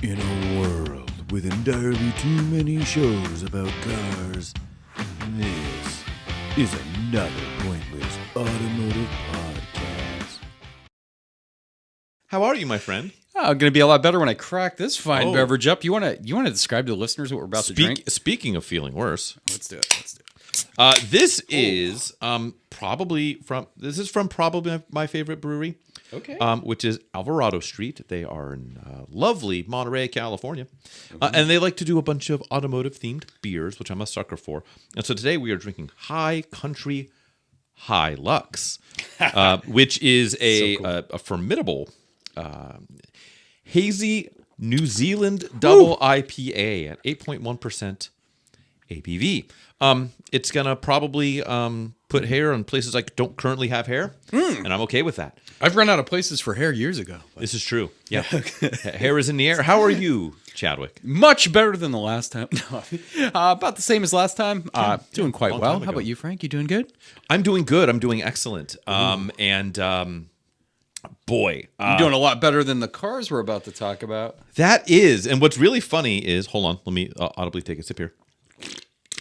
In a world with entirely too many shows about cars, this is another pointless automotive podcast. How are you, my friend? Oh, going to be a lot better when I crack this fine Oh. beverage up. You want to describe to the listeners what we're about to drink? Speaking of feeling worse, Let's do it. this is probably my favorite brewery. Okay. Which is Alvarado Street. They are in lovely Monterey, California. And they like to do a bunch of automotive-themed beers, which I'm a sucker for. And so today we are drinking High Country High Lux, which is a formidable hazy New Zealand double IPA at 8.1% ABV. It's going to probably put hair on places I don't currently have hair, and I'm okay with that. I've run out of places for hair years ago. This is true. Yeah. Hair is in the air. How are you, Chadwick? Much better than the last time. No, about the same as last time. Doing quite long well. time How ago. about you, Frank? You doing good? I'm doing good. I'm doing excellent. Boy, You're doing a lot better than the cars we're about to talk about. that is. And what's really funny is, hold on, let me audibly take a sip here.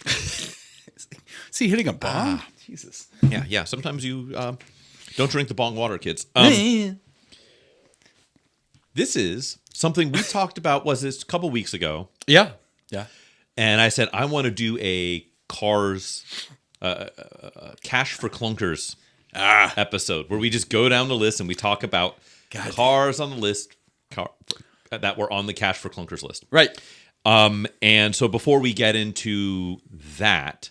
Is he hitting a bomb? Jesus. Yeah. Sometimes you don't drink the bong water, kids. This is something we talked about, was this a couple weeks ago. Yeah. And I said, I want to do a cars, cash for clunkers episode where we just go down the list and we talk about cars on the list that were on the cash for clunkers list. Right. And so before we get into that,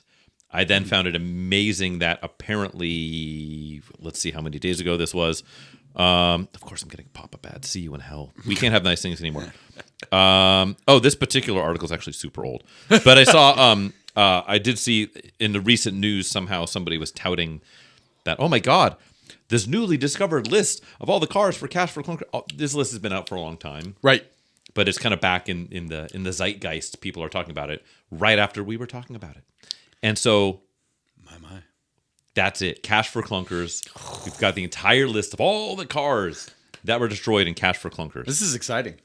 I then found it amazing that apparently, let's see how many days ago this was. Of course, I'm getting pop-up ads. See you in hell. We can't have nice things anymore. This particular article is actually super old. But I saw, I did see in the recent news somehow somebody was touting that, oh my God, this newly discovered list of all the cars for cash for clunkers. Oh, this list has been out for a long time. Right. But it's kind of back in the zeitgeist. People are talking about it right after we were talking about it. And so, My. that's it. Cash for clunkers. We've got the entire list of all the cars that were destroyed in cash for clunkers. This is exciting.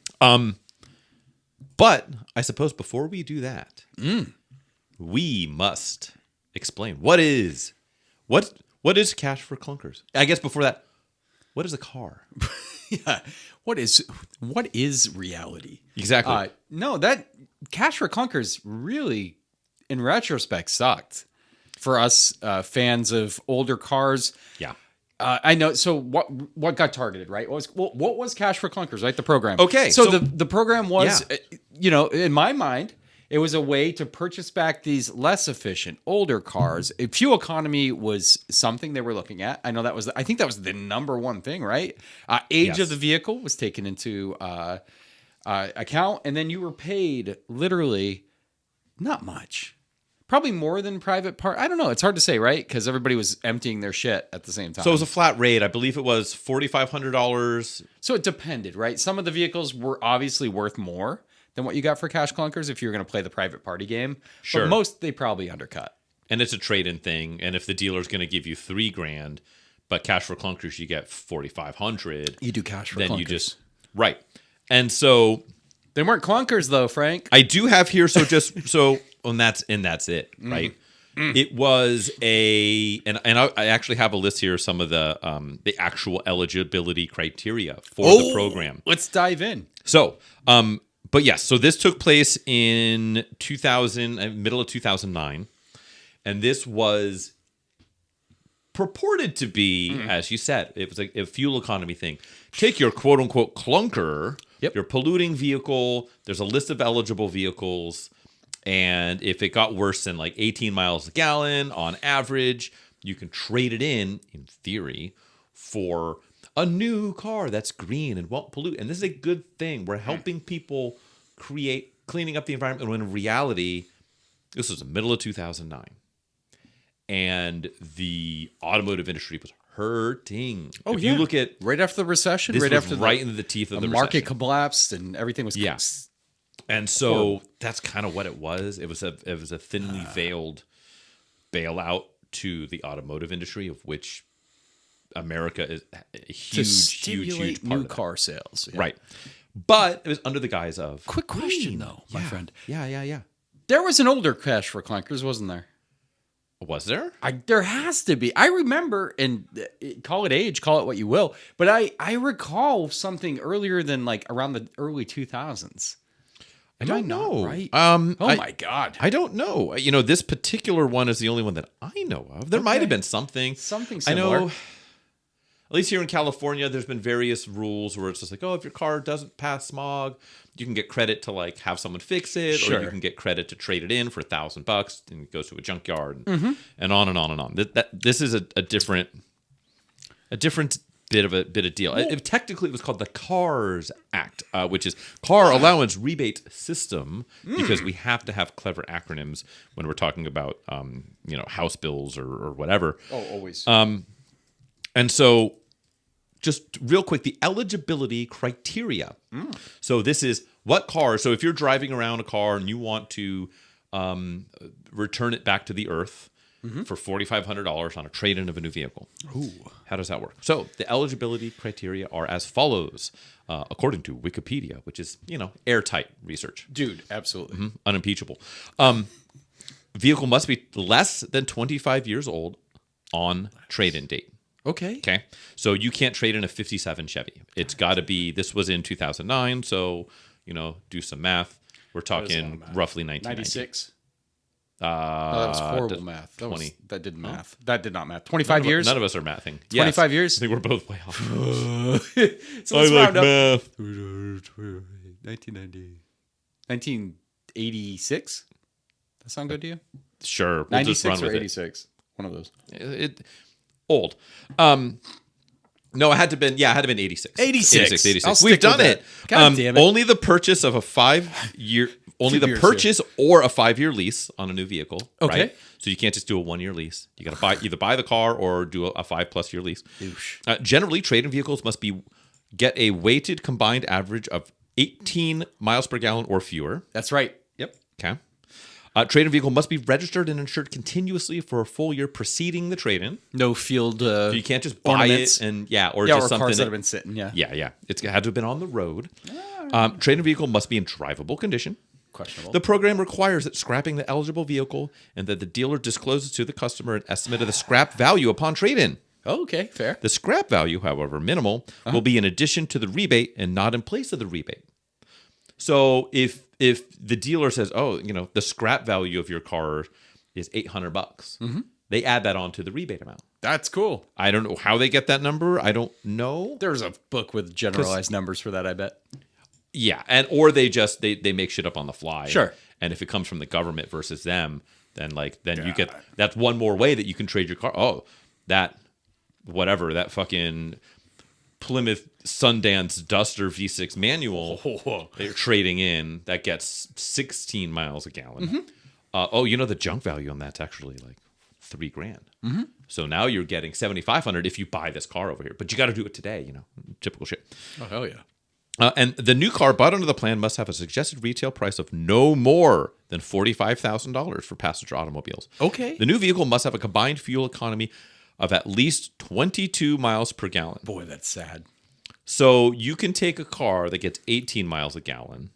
But I suppose before we do that, we must explain what is cash for clunkers. I guess before that, what is a car? Yeah. What is reality? Exactly. No, that cash for clunkers really, in retrospect, sucked for us fans of older cars. Yeah. I know. So what got targeted, right? What was Cash for Clunkers, right? The program. Okay, So, so- the program was, in my mind, it was a way to purchase back these less efficient, older cars. Fuel economy was something they were looking at. I know I think that was the number one thing, right? Age Yes. of the vehicle was taken into account, and then you were paid literally not much. Probably more than private part. I don't know. It's hard to say, right? Because everybody was emptying their shit at the same time. So it was a flat rate. I believe it was $4,500. So it depended, right? Some of the vehicles were obviously worth more than what you got for cash clunkers if you were going to play the private party game. Sure. But most they probably undercut. And it's a trade-in thing. And if the dealer's going to give you $3,000, but cash for clunkers you get $4,500, You do cash for then clunkers. you just right. And so They weren't clunkers though, Frank. I do have here. And that's it, right? It was and I actually have a list here of some of the actual eligibility criteria for the program. Let's dive in. So, but yes, so this took place in middle of 2009, and this was purported to be, as you said, it was a fuel economy thing. Take your quote unquote clunker, your polluting vehicle. There's a list of eligible vehicles. And if it got worse than like 18 miles a gallon on average, you can trade it in theory, for a new car that's green and won't pollute. And this is a good thing. We're helping people cleaning up the environment. When in reality, this was the middle of 2009. And the automotive industry was hurting. Oh, if yeah. you look at Right after the recession, this right was after right into the teeth of the market recession. collapsed and everything was And so that's kind of what it was. It was a thinly veiled bailout to the automotive industry, of which America is a huge, to stimulate huge part new of that. car sales. Yeah. Right. but it was under the guise of Quick question, green. though, my friend. Yeah. There was an older crash for clunkers, wasn't there? Was there? There has to be. I remember, and call it age, call it what you will, but I recall something earlier than like around the early 2000s. I don't know. Right? Oh my God. I don't know. This particular one is the only one that I know of. There might have been something. Something I similar. know. At least here in California, there's been various rules where it's just like, oh, if your car doesn't pass smog, you can get credit to like have someone fix it, or Sure. you can get credit to trade it in for $1,000, and it goes to a junkyard, and on and on and on. This is a different bit of deal. Technically, it was called the CARS Act, which is Car Allowance Rebate System, because we have to have clever acronyms when we're talking about house bills or whatever. Oh, always. And so, just real quick, the eligibility criteria. So this is what car. So if you're driving around a car and you want to return it back to the earth for $4,500 on a trade-in of a new vehicle. Ooh. How does that work? So the eligibility criteria are as follows, according to Wikipedia, which is, airtight research. Dude, absolutely. Unimpeachable. Vehicle must be less than 25 years old on trade-in date. Okay. So you can't trade in a 57 Chevy. It's got to be, this was in 2009. So, do some math. We're talking roughly 1990. 96. No, that was horrible math. That didn't math. That did not math. 25 years? None of us are mathing. 25 years? I think we're both way off. So let's round up. math. 1990. 1986? That sound good to you? Sure. We'll just 96 run or with 86? One of those. Old. No, it had to been 86. 86. I'll We've stick done with it. that. God damn it. Only the purchase of a 5-year or a 5-year lease on a new vehicle. Okay. Right? So you can't just do a 1-year lease. You got to either buy the car or do a 5+ year lease. Generally, trade-in vehicles must get a weighted combined average of 18 miles per gallon or fewer. That's right. Yep. Okay. Trade-in vehicle must be registered and insured continuously for a full year preceding the trade-in. No field So you can't just buy ornaments. it and or Yeah, just or something cars that have been sitting, yeah. Yeah. It had to have been on the road. Trade-in vehicle must be in drivable condition. Questionable. The program requires that scrapping the eligible vehicle and that the dealer discloses to the customer an estimate of the scrap value upon trade-in. Okay, fair. The scrap value, however minimal, will be in addition to the rebate and not in place of the rebate. So if the dealer says, the scrap value of your car is $800, they add that on to the rebate amount. That's cool. I don't know how they get that number. I don't know. There's a book with generalized numbers for that, I bet. Yeah, or they just they make shit up on the fly. Sure. And if it comes from the government versus them, then you get, that's one more way that you can trade your car. Oh, that fucking Plymouth Sundance Duster V6 manual they're trading in that gets 16 miles a gallon. The junk value on that's actually like $3,000. So now you're getting $7,500 if you buy this car over here, but you got to do it today. Typical shit. Oh, hell yeah. And the new car bought under the plan must have a suggested retail price of no more than $45,000 for passenger automobiles. Okay. The new vehicle must have a combined fuel economy of at least 22 miles per gallon. Boy, that's sad. So you can take a car that gets 18 miles a gallon,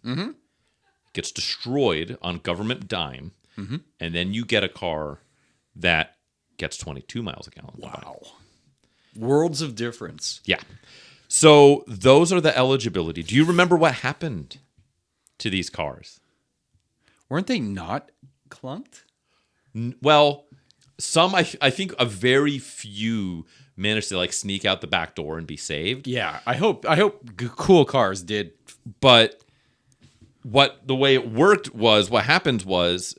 gets destroyed on government dime, and then you get a car that gets 22 miles a gallon. Wow. Worlds of difference. Yeah. So those are the eligibility. Do you remember what happened to these cars? Weren't they not clunked? Well, some, I think a very few managed to sneak out the back door and be saved. Yeah, I hope cool cars did. But the way it worked was, what happened was,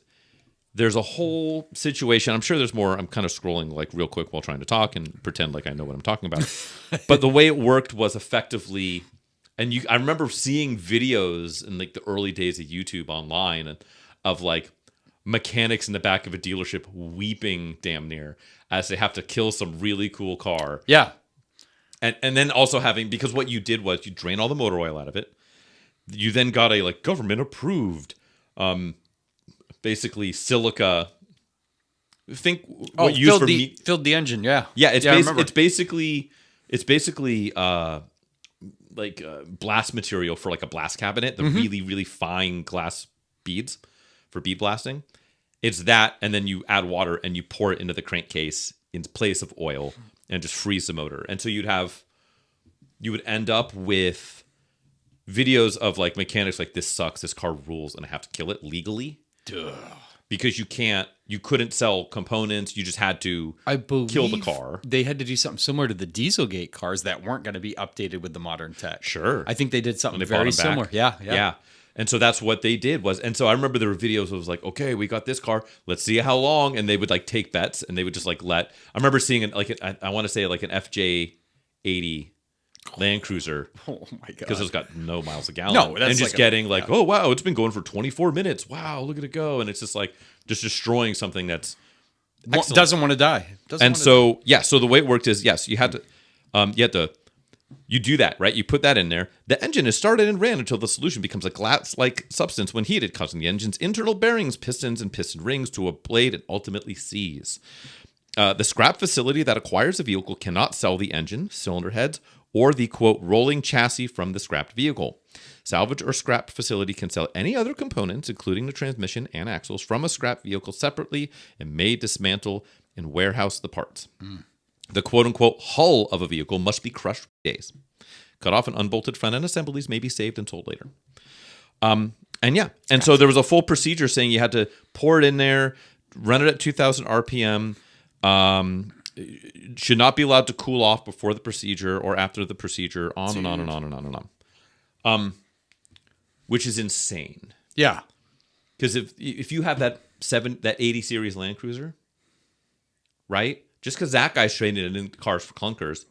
there's a whole situation. I'm sure there's more. I'm kind of scrolling real quick while trying to talk and pretend like I know what I'm talking about. But the way it worked was effectively, and I remember seeing videos in the early days of YouTube online of mechanics in the back of a dealership weeping damn near as they have to kill some really cool car. Yeah. And then also because what you did was you drain all the motor oil out of it. You then got a government approved basically silica. Think what you used filled the engine. Yeah, yeah. It's I remember. basically blast material for like a blast cabinet, the really, really fine glass beads for bead blasting. It's that, and then you add water and you pour it into the crankcase in place of oil and just freeze the motor. And so you would end up with videos of like mechanics like, this sucks, this car rules, and I have to kill it legally. Duh. Because you couldn't sell components. You just had to kill the car. They had to do something similar to the Dieselgate cars that weren't going to be updated with the modern tech. Sure. I think they did something very similar. Yeah. And so that's what they did and so I remember there were videos that was like, okay, we got this car. Let's see how long. And they would like take bets and they would just like I remember seeing I want to say like an FJ80 Land Cruiser. Oh my God. Because it's got no miles a gallon. No, that's and just like getting oh wow, it's been going for 24 minutes. Wow, look at it go. And it's just like just destroying something that's excellent. Doesn't want to die. So the way it worked is, yes, you had to you do that, right? You put that in there. The engine is started and ran until the solution becomes a glass-like substance when heated, causing the engine's internal bearings, pistons, and piston rings to a blade and ultimately seize. The scrap facility that acquires a vehicle cannot sell the engine, cylinder heads, or the, quote, rolling chassis from the scrapped vehicle. Salvage or scrap facility can sell any other components, including the transmission and axles, from a scrap vehicle separately and may dismantle and warehouse the parts. The quote-unquote hull of a vehicle must be crushed for days. Cut off and unbolted front-end assemblies may be saved and sold later. So there was a full procedure saying you had to pour it in there, run it at 2,000 RPM, should not be allowed to cool off before the procedure or after the procedure, on and on and on and on and on. Which is insane. Yeah. Because if you have that 80 series Land Cruiser, right? Just because that guy's traded in cars for clunkers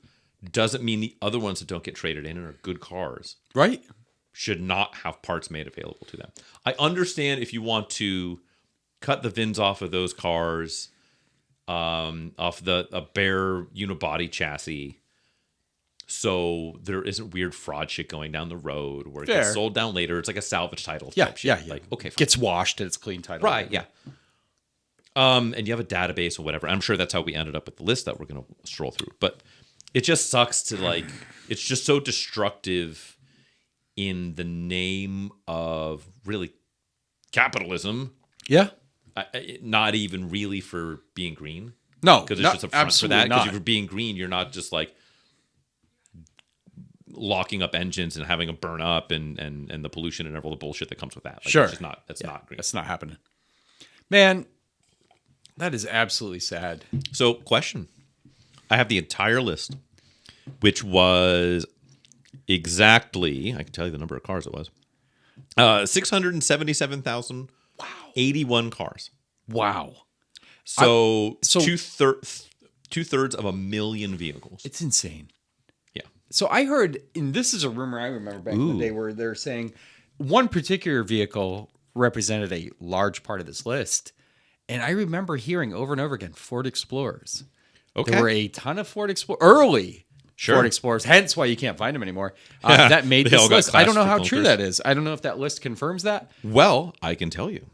doesn't mean the other ones that don't get traded in and are good cars, right, should not have parts made available to them. I understand if you want to cut the VINs off of those cars, off a bare unibody chassis, so there isn't weird fraud shit going down the road where it gets sold down later. It's like a salvage title type shit. Yeah. Like, okay, fine. Gets washed and it's clean title. Right, yeah. And you have a database or whatever. I'm sure that's how we ended up with the list that we're going to stroll through. But it just sucks to it's just so destructive in the name of really capitalism. Yeah. Not even really for being green. No, because it's just a front for that. Because if you're being green, you're not just like locking up engines and having them burn up and the pollution and all the bullshit that comes with that. Like, sure. It's just not, that's not green. That's not happening. Man, that is absolutely sad. So, question. I have the entire list, which was exactly, I can tell you the number of cars it was, 677,081 cars. Wow. So two-thirds of a million vehicles. It's insane. Yeah. So I heard, and this is a rumor I remember back in the day, where they're saying one particular vehicle represented a large part of this list. And I remember hearing over and over again, Ford Explorers. Okay. There were a ton of Ford Explorers, early Ford Explorers, hence why you can't find them anymore. That made this list. I don't know how true that is. I don't know if that list confirms that. Well, I can tell you.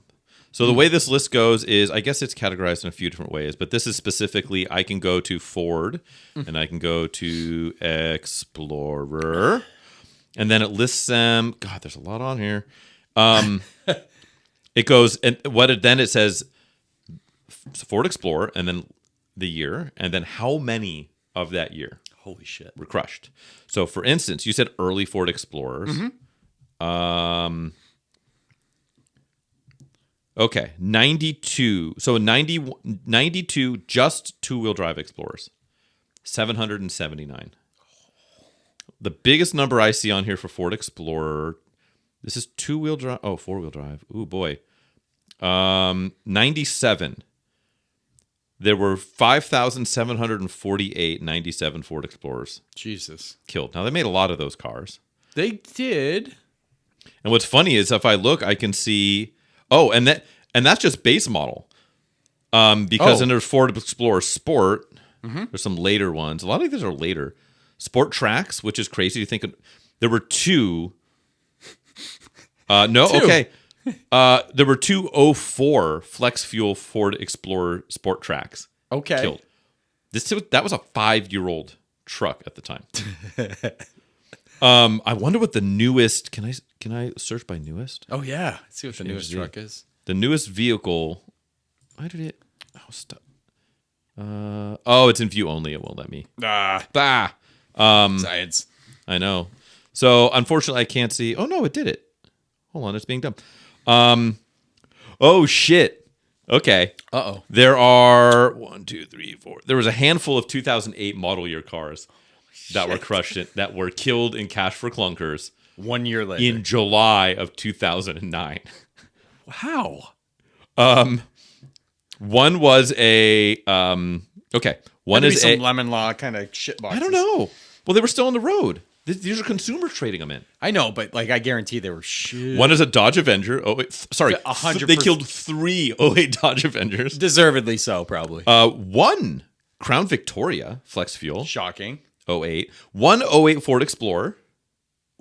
So the way this list goes is, I guess it's categorized in a few different ways, but this is specifically, I can go to Ford, and I can go to Explorer, and then it lists them. God, there's a lot on here. It goes, and then it says Ford Explorer, and then the year, and then how many of that year. Holy shit. Were crushed. So, for instance, you said early Ford Explorers. Okay, 92. So 92 just two-wheel drive Explorers. 779. The biggest number I see on here for Ford Explorer, this is two-wheel drive. Oh, four-wheel drive. Ooh, boy. 97. There were 5,748 97 Ford Explorers. Jesus. Killed. Now, they made a lot of those cars. They did. And what's funny is if I look, I can see... Oh, and that's just base model. Because then there's Ford Explorer Sport. There's some later ones. A lot of these are later. Sport Tracks, which is crazy to think of. There were two. Okay. There were two 04 flex fuel Ford Explorer Sport Tracks. Okay. Killed. That was a 5-year-old truck at the time. I wonder what the newest. Can I search by newest? Oh yeah, let's see what the newest truck is. The newest vehicle. Why did it? Oh, stop. It's in view only. It won't let me. Science. I know. So unfortunately, I can't see. Oh no, it did it. Hold on, it's being done. Oh shit. Okay. Uh-oh. There are 1, 2, 3, 4. There was a handful of 2008 model year cars that were crushed that were killed in cash for clunkers 1 year later. in July of 2009. Wow. One was a okay. One is some lemon law kind of shit boxes. I don't know. Well, they were still on the road. These are consumers trading them in. I know, but like I guarantee they were shit. One is a Dodge Avenger. Oh, wait, sorry, 100%. They killed 3 08 Dodge Avengers. Deservedly so, probably. One Crown Victoria Flex Fuel Shocking. 08. One 08 Ford Explorer.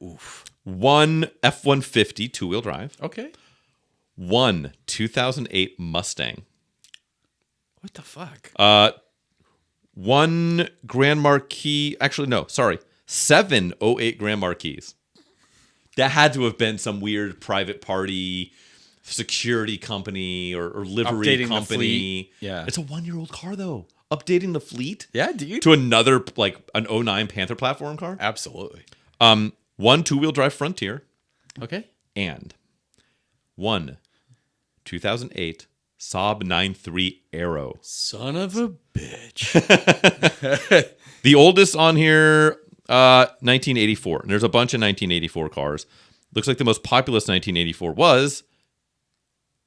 Oof. One F-150 two-wheel drive. Okay. One 2008 Mustang. What the fuck? One Grand Marquis. Actually, no, sorry. 7 08 Grand Marquis. That had to have been some weird private party security company or livery Updating the company. fleet. Yeah. It's a 1-year-old car, though. Updating the fleet Yeah, dude. to another, like an 09 Panther platform car. Absolutely. One two-wheel drive Frontier. Okay. And one 2008 Saab 9.3 Aero. Son of a bitch. The oldest on here, 1984. And there's a bunch of 1984 cars. Looks like the most populous 1984 was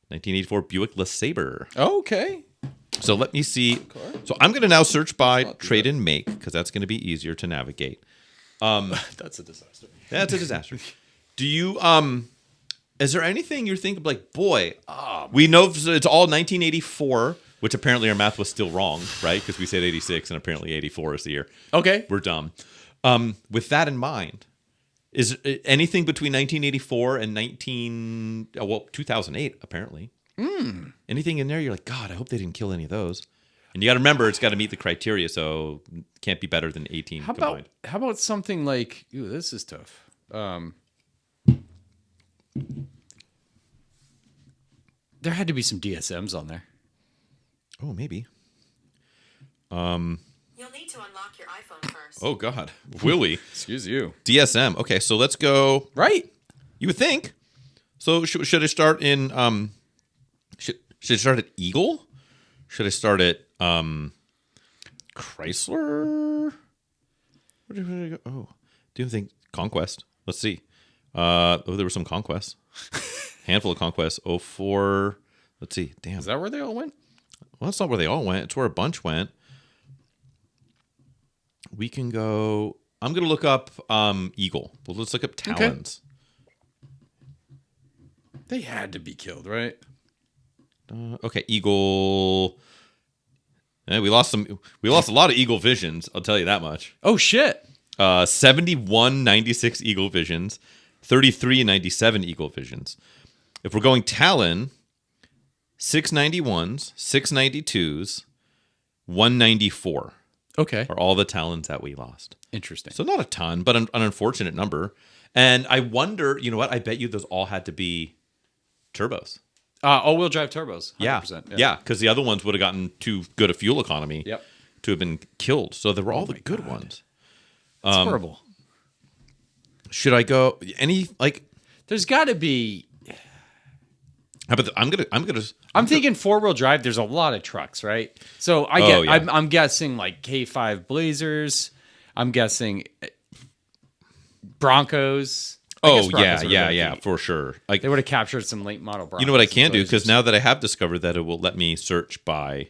1984 Buick LeSabre. Okay. So let me see. So I'm going to now search by trade and make because that's going to be easier to navigate. That's a disaster. That's a disaster. Do you is there anything you think like, boy, we know it's all 1984, which apparently our math was still wrong, right? Because we said 86 and apparently 84 is the year. Okay. We're dumb. With that in mind, is anything between 1984 and 2008 apparently? Anything in there you're like, God, I hope they didn't kill any of those. And you got to remember, it's got to meet the criteria, so it can't be better than 18 combined. How about something like, ooh, this is tough. There had to be some DSMs on there. Oh, maybe. You'll need to unlock your iPhone first. Oh, God. Will we? Excuse you. DSM. Okay, so let's go. Right. You would think. So should I start in should I start at Eagle? Should I start at Chrysler? Where did I go? Oh, do you think Conquest? Let's see. There were some conquests. Handful of conquests. 04. Let's see. Damn. Is that where they all went? Well, that's not where they all went. It's where a bunch went. We can go. I'm going to look up Eagle. Well, let's look up Talons. They had to be killed, right? Okay, Eagle. We lost some. We lost a lot of Eagle Visions. I'll tell you that much. Oh shit! 7196 Eagle Visions, 3397 Eagle Visions. If we're going Talon, 691s, 692s, 194 Okay, are all the Talons that we lost. interesting. So not a ton, but an unfortunate number. And I wonder, you know what? I bet you those all had to be turbos. All-wheel drive turbos. 100%. 100%, Yeah, because the other ones would have gotten too good a fuel economy Yep. to have been killed. So they were all the good ones. It's horrible. Should I go any like? There's got to be. How about I'm gonna. I'm thinking four-wheel drive. There's a lot of trucks, right? So yeah. I'm guessing like K5 Blazers. I'm guessing Broncos. I guess Oh Broncos yeah, would've yeah, been- for sure. Like They would have captured some late model Broncos. you know what I can and do because Blazers. now that I have discovered that it will let me search by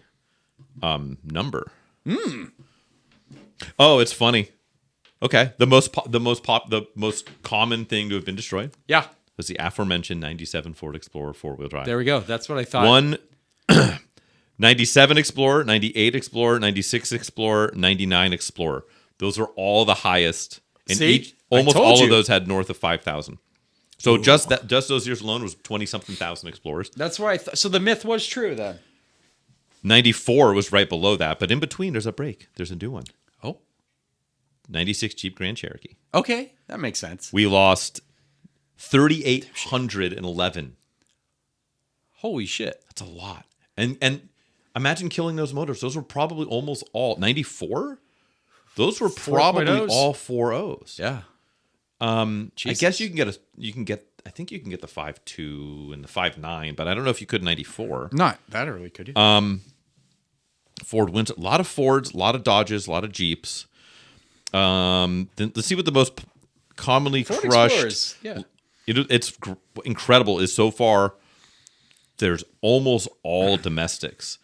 number. Oh, it's funny. Okay, the most common thing to have been destroyed Yeah, was the aforementioned 97 Ford Explorer 4-wheel drive. there we go. That's what I thought. One 97 Explorer, 98 Explorer, 96 Explorer, 99 Explorer. Those are all the highest. And See? I almost told all you. of those had north of 5,000. So just those years alone was 20-something thousand Explorers. That's where I thought. So the myth was true then. 94 was right below that, but in between there's a break. There's a new one. Oh, 96 Jeep Grand Cherokee. Okay, that makes sense. We lost 3,811. Holy shit. That's a lot. And imagine killing those motors. Those were probably almost all 94. Those were probably 4.0s. all 4.0s. Yeah. I Jesus. guess I think you can get the 5.2 and the 5.9, but I don't know if you could 94. Not that early, could you? Ford wins. A lot of Fords, a lot of Dodges, a lot of Jeeps. Then let's see what the most commonly Ford crushed. Explorers. Yeah. It's incredible. Is so far there's almost all domestics.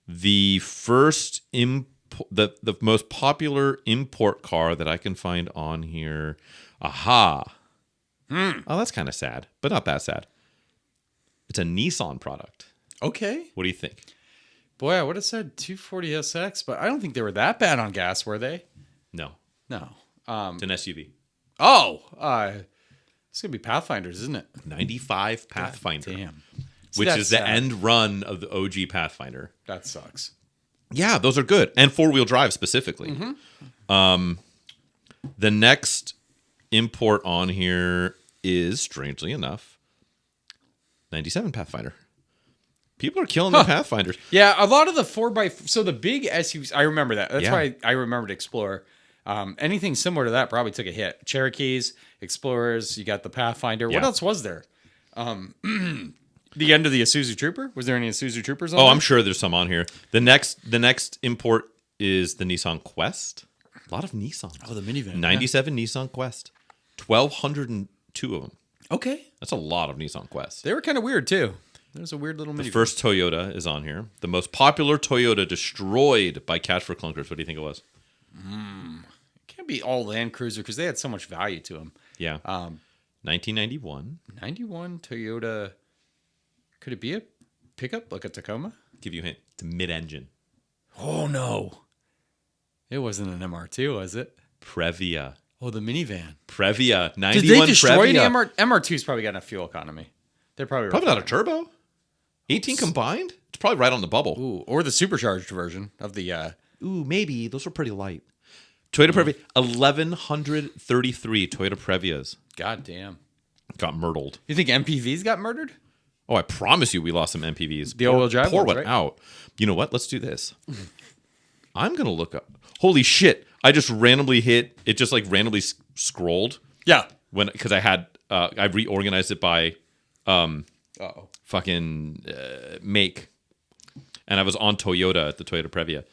The first the most popular import car that I can find on here. Aha. Oh, that's kind of sad, but not that sad. It's a Nissan product. Okay. What do you think? Boy, I would have said 240SX, but I don't think they were that bad on gas, were they? No, No. it's an SUV. It's going to be Pathfinders, isn't it? 95 Pathfinder. Damn. See, Which that's is the sad. end run of the OG Pathfinder. That sucks. Yeah, those are good. And four-wheel drive specifically. The next import on here is, strangely enough, 97 Pathfinder. People are killing the Pathfinders. Yeah, a lot of the 4x... So the big SUVs, I remember that. That's Yeah. why I remembered Explorer. Anything similar to that probably took a hit. Cherokees, Explorers, you got the Pathfinder. What Yeah. else was there? The end of the Isuzu Trooper? Was there any Isuzu Troopers on Oh, there? I'm sure there's some on here. The next import is the Nissan Quest. A lot of Nissans. Oh, the minivan. 97 Nissan Quest. 1,202 of them. Okay. That's a lot of Nissan Quest. They were kind of weird, too. There's a weird little minivan. The first Toyota is on here. The most popular Toyota destroyed by Cash for Clunkers. What do you think it was? It can't be all Land Cruiser because they had so much value to them. Yeah. 1991. 91 Toyota. Could it be a pickup like a Tacoma? Give you a hint. It's a mid-engine. Oh, no. It wasn't an MR2, was it? Previa. Oh, the minivan. Previa. 91 Did they destroy Previa. any MR2's probably got enough fuel economy. They're probably Probably not a turbo. 18 combined? It's probably right on the bubble. Ooh, or the supercharged version of the Ooh, maybe. Those were pretty light. Toyota Previa. 1,133 Toyota Previas goddamn. got myrtled. You think MPVs got murdered? Oh, I promise you we lost some MPVs. The all-wheel drive Pour ones, one right? out. You know what? Let's do this. I'm going to look up. Holy shit. I just randomly hit. It just like randomly scrolled. Yeah. Because I had, I reorganized it by Uh-oh. fucking make. And I was on Toyota at the Toyota Previa.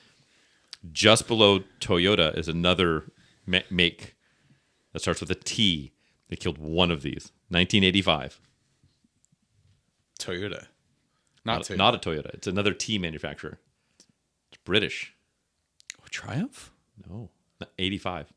Just below Toyota is another make that starts with a T. They killed one of these. 1985. Toyota. Not a Toyota. It's another T manufacturer. It's British. Triumph? No, 85.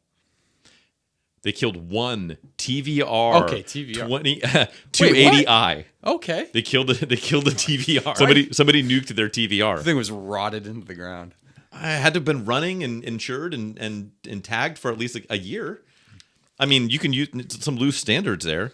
They killed one TVR. Okay, TVR. 280i. Okay. They killed the TVR. Somebody nuked their TVR. The thing was rotted into the ground. I had to have been running and insured and tagged for at least like a year. I mean, you can use some loose standards there.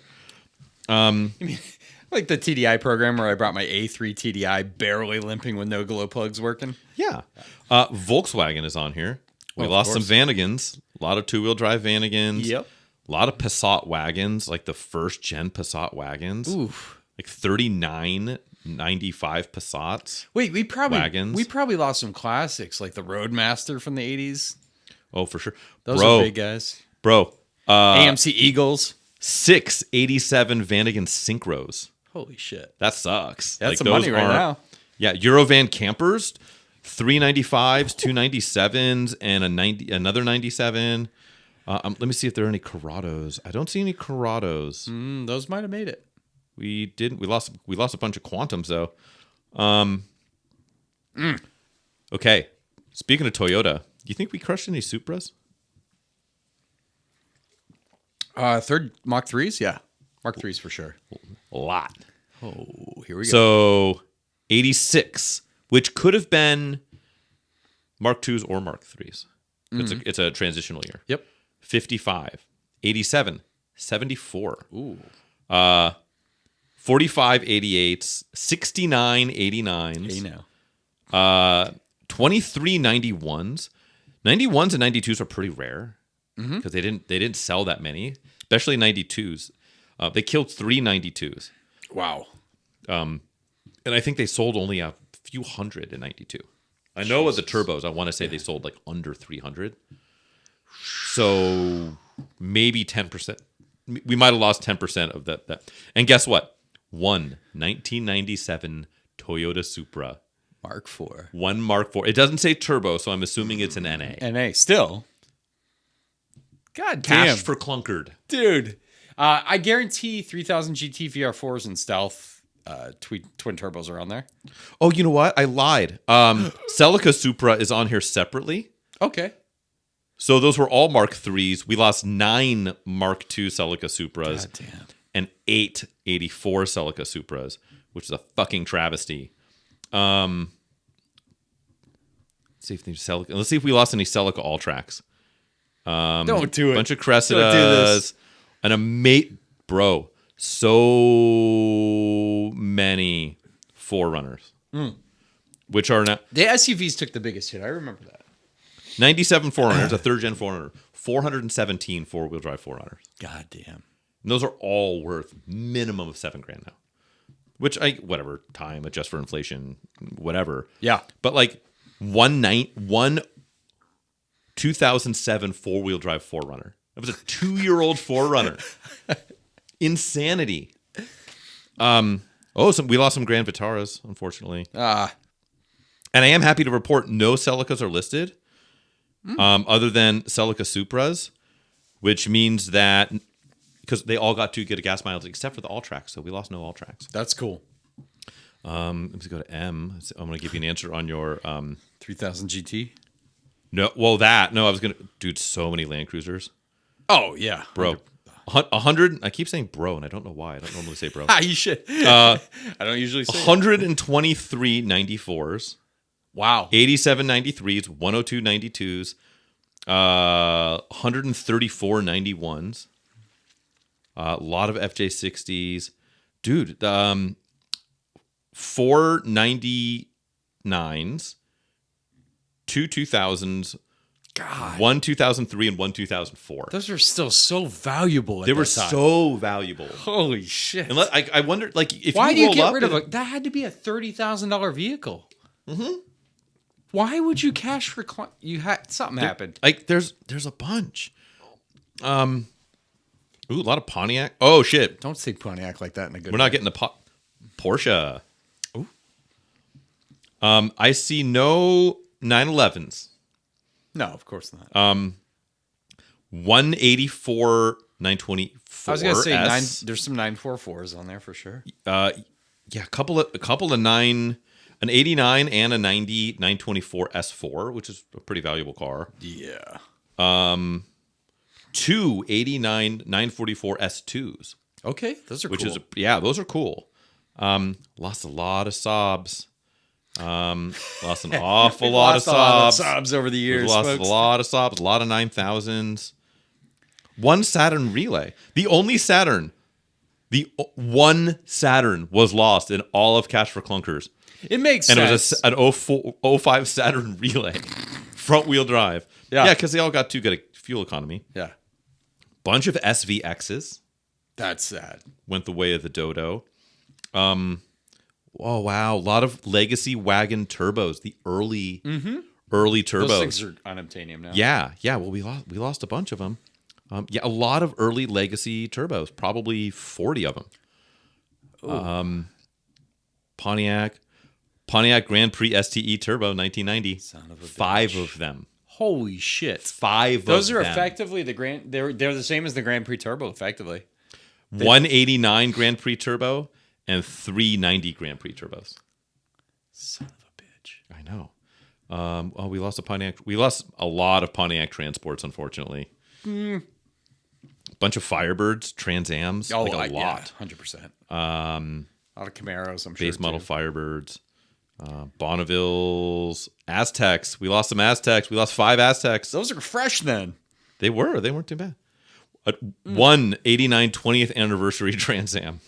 Like the TDI program where I brought my A3 TDI barely limping with no glow plugs working. Yeah. Volkswagen is on here. We Of lost some course. Vanagons. A lot of two-wheel drive Vanagons. Yep. A lot of Passat wagons, like the first gen Passat wagons. Oof. Like 39, 95 Passats. Wait, we Wagons. probably lost some classics like the Roadmaster from the 80s. Oh, for sure. Those are big guys. Bro. AMC Eagles. 6 87 Vanagon Synchros. Holy shit. That sucks. That's Like, some those money right aren't- now. Yeah, Eurovan campers, 395s, 297s, and another 97. Let me see if there are any Corrados. I don't see any Corrados. Those might have made it. We didn't. We lost a bunch of Quantums though. Okay. Speaking of Toyota, do you think we crushed any Supras? Third Mach 3s? Yeah. Mach 3s for sure. A lot. Oh, here we go. So 86, which could have been Mark 2s or Mark 3s. It's a transitional year. Yep. 55, 87, 74. Ooh. 45 88s, 69 89s. Hey now. 23 91s. 91s and 92s are pretty rare. because they didn't sell that many, especially 92s. They killed 3 92s. Wow. And I think they sold only a few hundred in 92. I know with the turbos, I want to say they sold like under 300. So maybe 10%. We might have lost 10% of that. And guess what? 1997 Toyota Supra. Mark IV. One Mark IV. It doesn't say turbo, so I'm assuming it's an NA. NA. Still. God damn. Cash for clunkered. Dude. I guarantee 3000 GT VR4s and Stealth twin turbos are on there. Oh, you know what? I lied. Celica Supra is on here separately. Okay. So those were all Mark IIIs. We lost 9 Mark II Celica Supras. God damn. And 8 84 Celica Supras, which is a fucking travesty. Let's see if we lost any Celica All Tracks. Don't do it. Bunch of Don't do Cressidas. this. Bro, so many Forerunners. Which are now The SUVs took the biggest hit. I remember that. 97 Forerunners, a third gen Forerunner, 417 four-wheel drive Forerunners. God damn. And those are all worth minimum of $7,000 now. Which whatever, time, adjust for inflation, whatever. Yeah. But like one 2007 four-wheel drive Forerunner. That was a 2-year-old Forerunner. Insanity. We lost some Grand Vitaras, unfortunately. And I am happy to report no Celicas are listed, other than Celica Supras, which means that because they all got too good a gas mileage except for the all tracks, so we lost no all tracks. That's cool. Let's go to M. I'm going to give you an answer on your 3000 GT. no. Well, I was going to dude. So many Land Cruisers, Oh, yeah. bro. 100. I keep saying bro, and I don't know why. I don't normally say bro. You should. I don't usually say 123 94s. Wow. 87 93s, 102 92s, 134 91s, a lot of FJ60s. Dude, 4 99s, 2 2000s, God. 1 2003, and 1 2004. Those are still so valuable at They were that time. so valuable. Holy shit. And I wonder, like, if Why you do you roll get up rid of and- it? That had to be a $30,000 vehicle. Mm-hmm. Why would you cash for you had something happened? Like there's a bunch. A lot of Pontiac. Oh shit. Don't say Pontiac like that in a good We're way. not getting the Porsche. Ooh. I see no 911s. No, of course not. 184 924. I was gonna say there's some 944s on there for sure. Yeah, a couple of 9, an 89 and a 90 924 S4, which is a pretty valuable car. Yeah. 2 89 944 S2s. Okay, those are Which cool. is those are cool. Lost a lot of Saabs. Lost an awful lot of Lost a lot of Saabs. Saabs over the years. We've lost folks. a lot of Saabs, a lot of 9000s. One Saturn relay. The only Saturn. The one Saturn was lost in all of Cash for Clunkers. It makes And sense. it was an 05 Saturn relay. Front wheel drive. Yeah. Yeah, because they all got too good a fuel economy. Yeah, Bunch of SVXs. that's sad. Went the way of the Dodo. Oh wow, a lot of legacy wagon turbos, the early turbos. Those things are unobtainium now. Yeah. Well, we lost a bunch of them. A lot of early legacy turbos, probably 40 of them. Pontiac Grand Prix STE Turbo 1990. Son of a 5 bitch. of them. Holy shit! 5 Those of are them. effectively the Grand. They're the same as the Grand Prix Turbo. Effectively. 189 Grand Prix Turbo and 390 Grand Prix Turbos. Son of a bitch. I know. We lost a Pontiac. We lost a lot of Pontiac transports, unfortunately. Bunch of Firebirds, Trans Ams, Oh, like a lot. 100%. A lot of Camaros. I'm sure. Base model too. Firebirds, Bonnevilles, Aztecs. We lost some Aztecs. We lost 5 Aztecs. Those are fresh then. They weren't too bad. 189 20th anniversary Trans Am.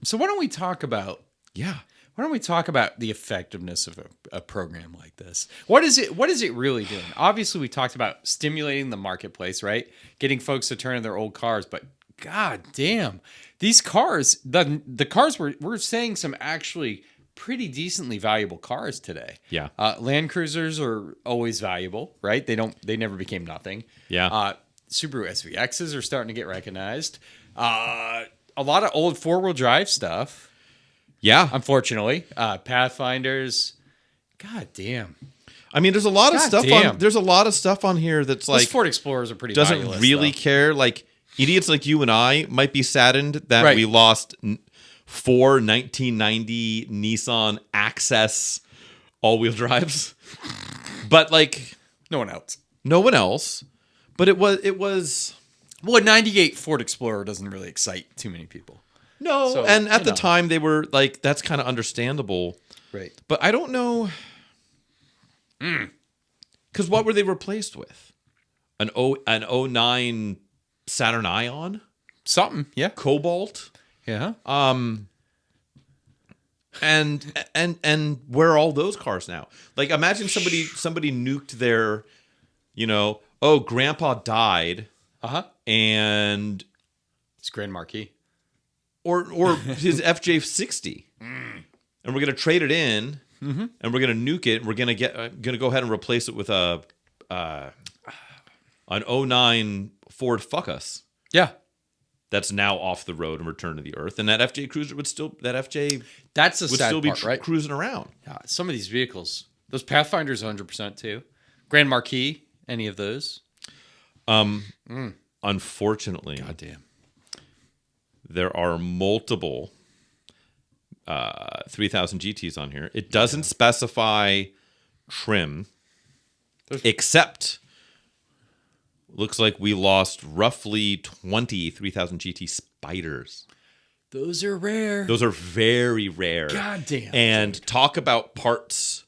So why don't we talk about Yeah. Why don't we talk about the effectiveness of a program like this? What is it really doing? Obviously, we talked about stimulating the marketplace, right? Getting folks to turn in their old cars, but god damn, these cars, the cars we're saying some actually pretty decently valuable cars today. Yeah. Land Cruisers are always valuable, right? They never became nothing. Yeah. Subaru SVXs are starting to get recognized. A lot of old four-wheel drive stuff. Yeah. Unfortunately, Pathfinders. God damn. I mean, there's a lot of God stuff damn. on. There's a lot of stuff on here that's Those like Ford Explorers are pretty doesn't valueless, really though. care. Like idiots like you and I might be saddened that Right. we lost 4 1990 Nissan Access all-wheel drives, but like No one else. no one else. But it was Well, a 98 Ford Explorer doesn't really excite too many people. no, So, and at you the know. time they were like that's kind of understandable. Right. But I don't know. Because what were they replaced with? An 09 Saturn Ion? Something. Yeah. Cobalt? Yeah. And where are all those cars now? Like imagine somebody nuked their, grandpa died Uh-huh. and It's Grand Marquis. or his FJ60. And we're gonna trade it in, and we're gonna nuke it. And we're gonna go ahead and replace it with an 09 Ford Fuck Us Yeah. that's now off the road and returned to the earth. And that FJ Cruiser would still That's the would sad still be part, right? cruising around. Yeah, some of these vehicles, those Pathfinders, 100% too. Grand Marquis, any of those? Unfortunately, Goddamn. there are multiple 3000 GTs on here. It doesn't specify trim, except looks like we lost roughly 20 3000 GT Spiders. Those are rare. Those are very rare. Goddamn. And talk about parts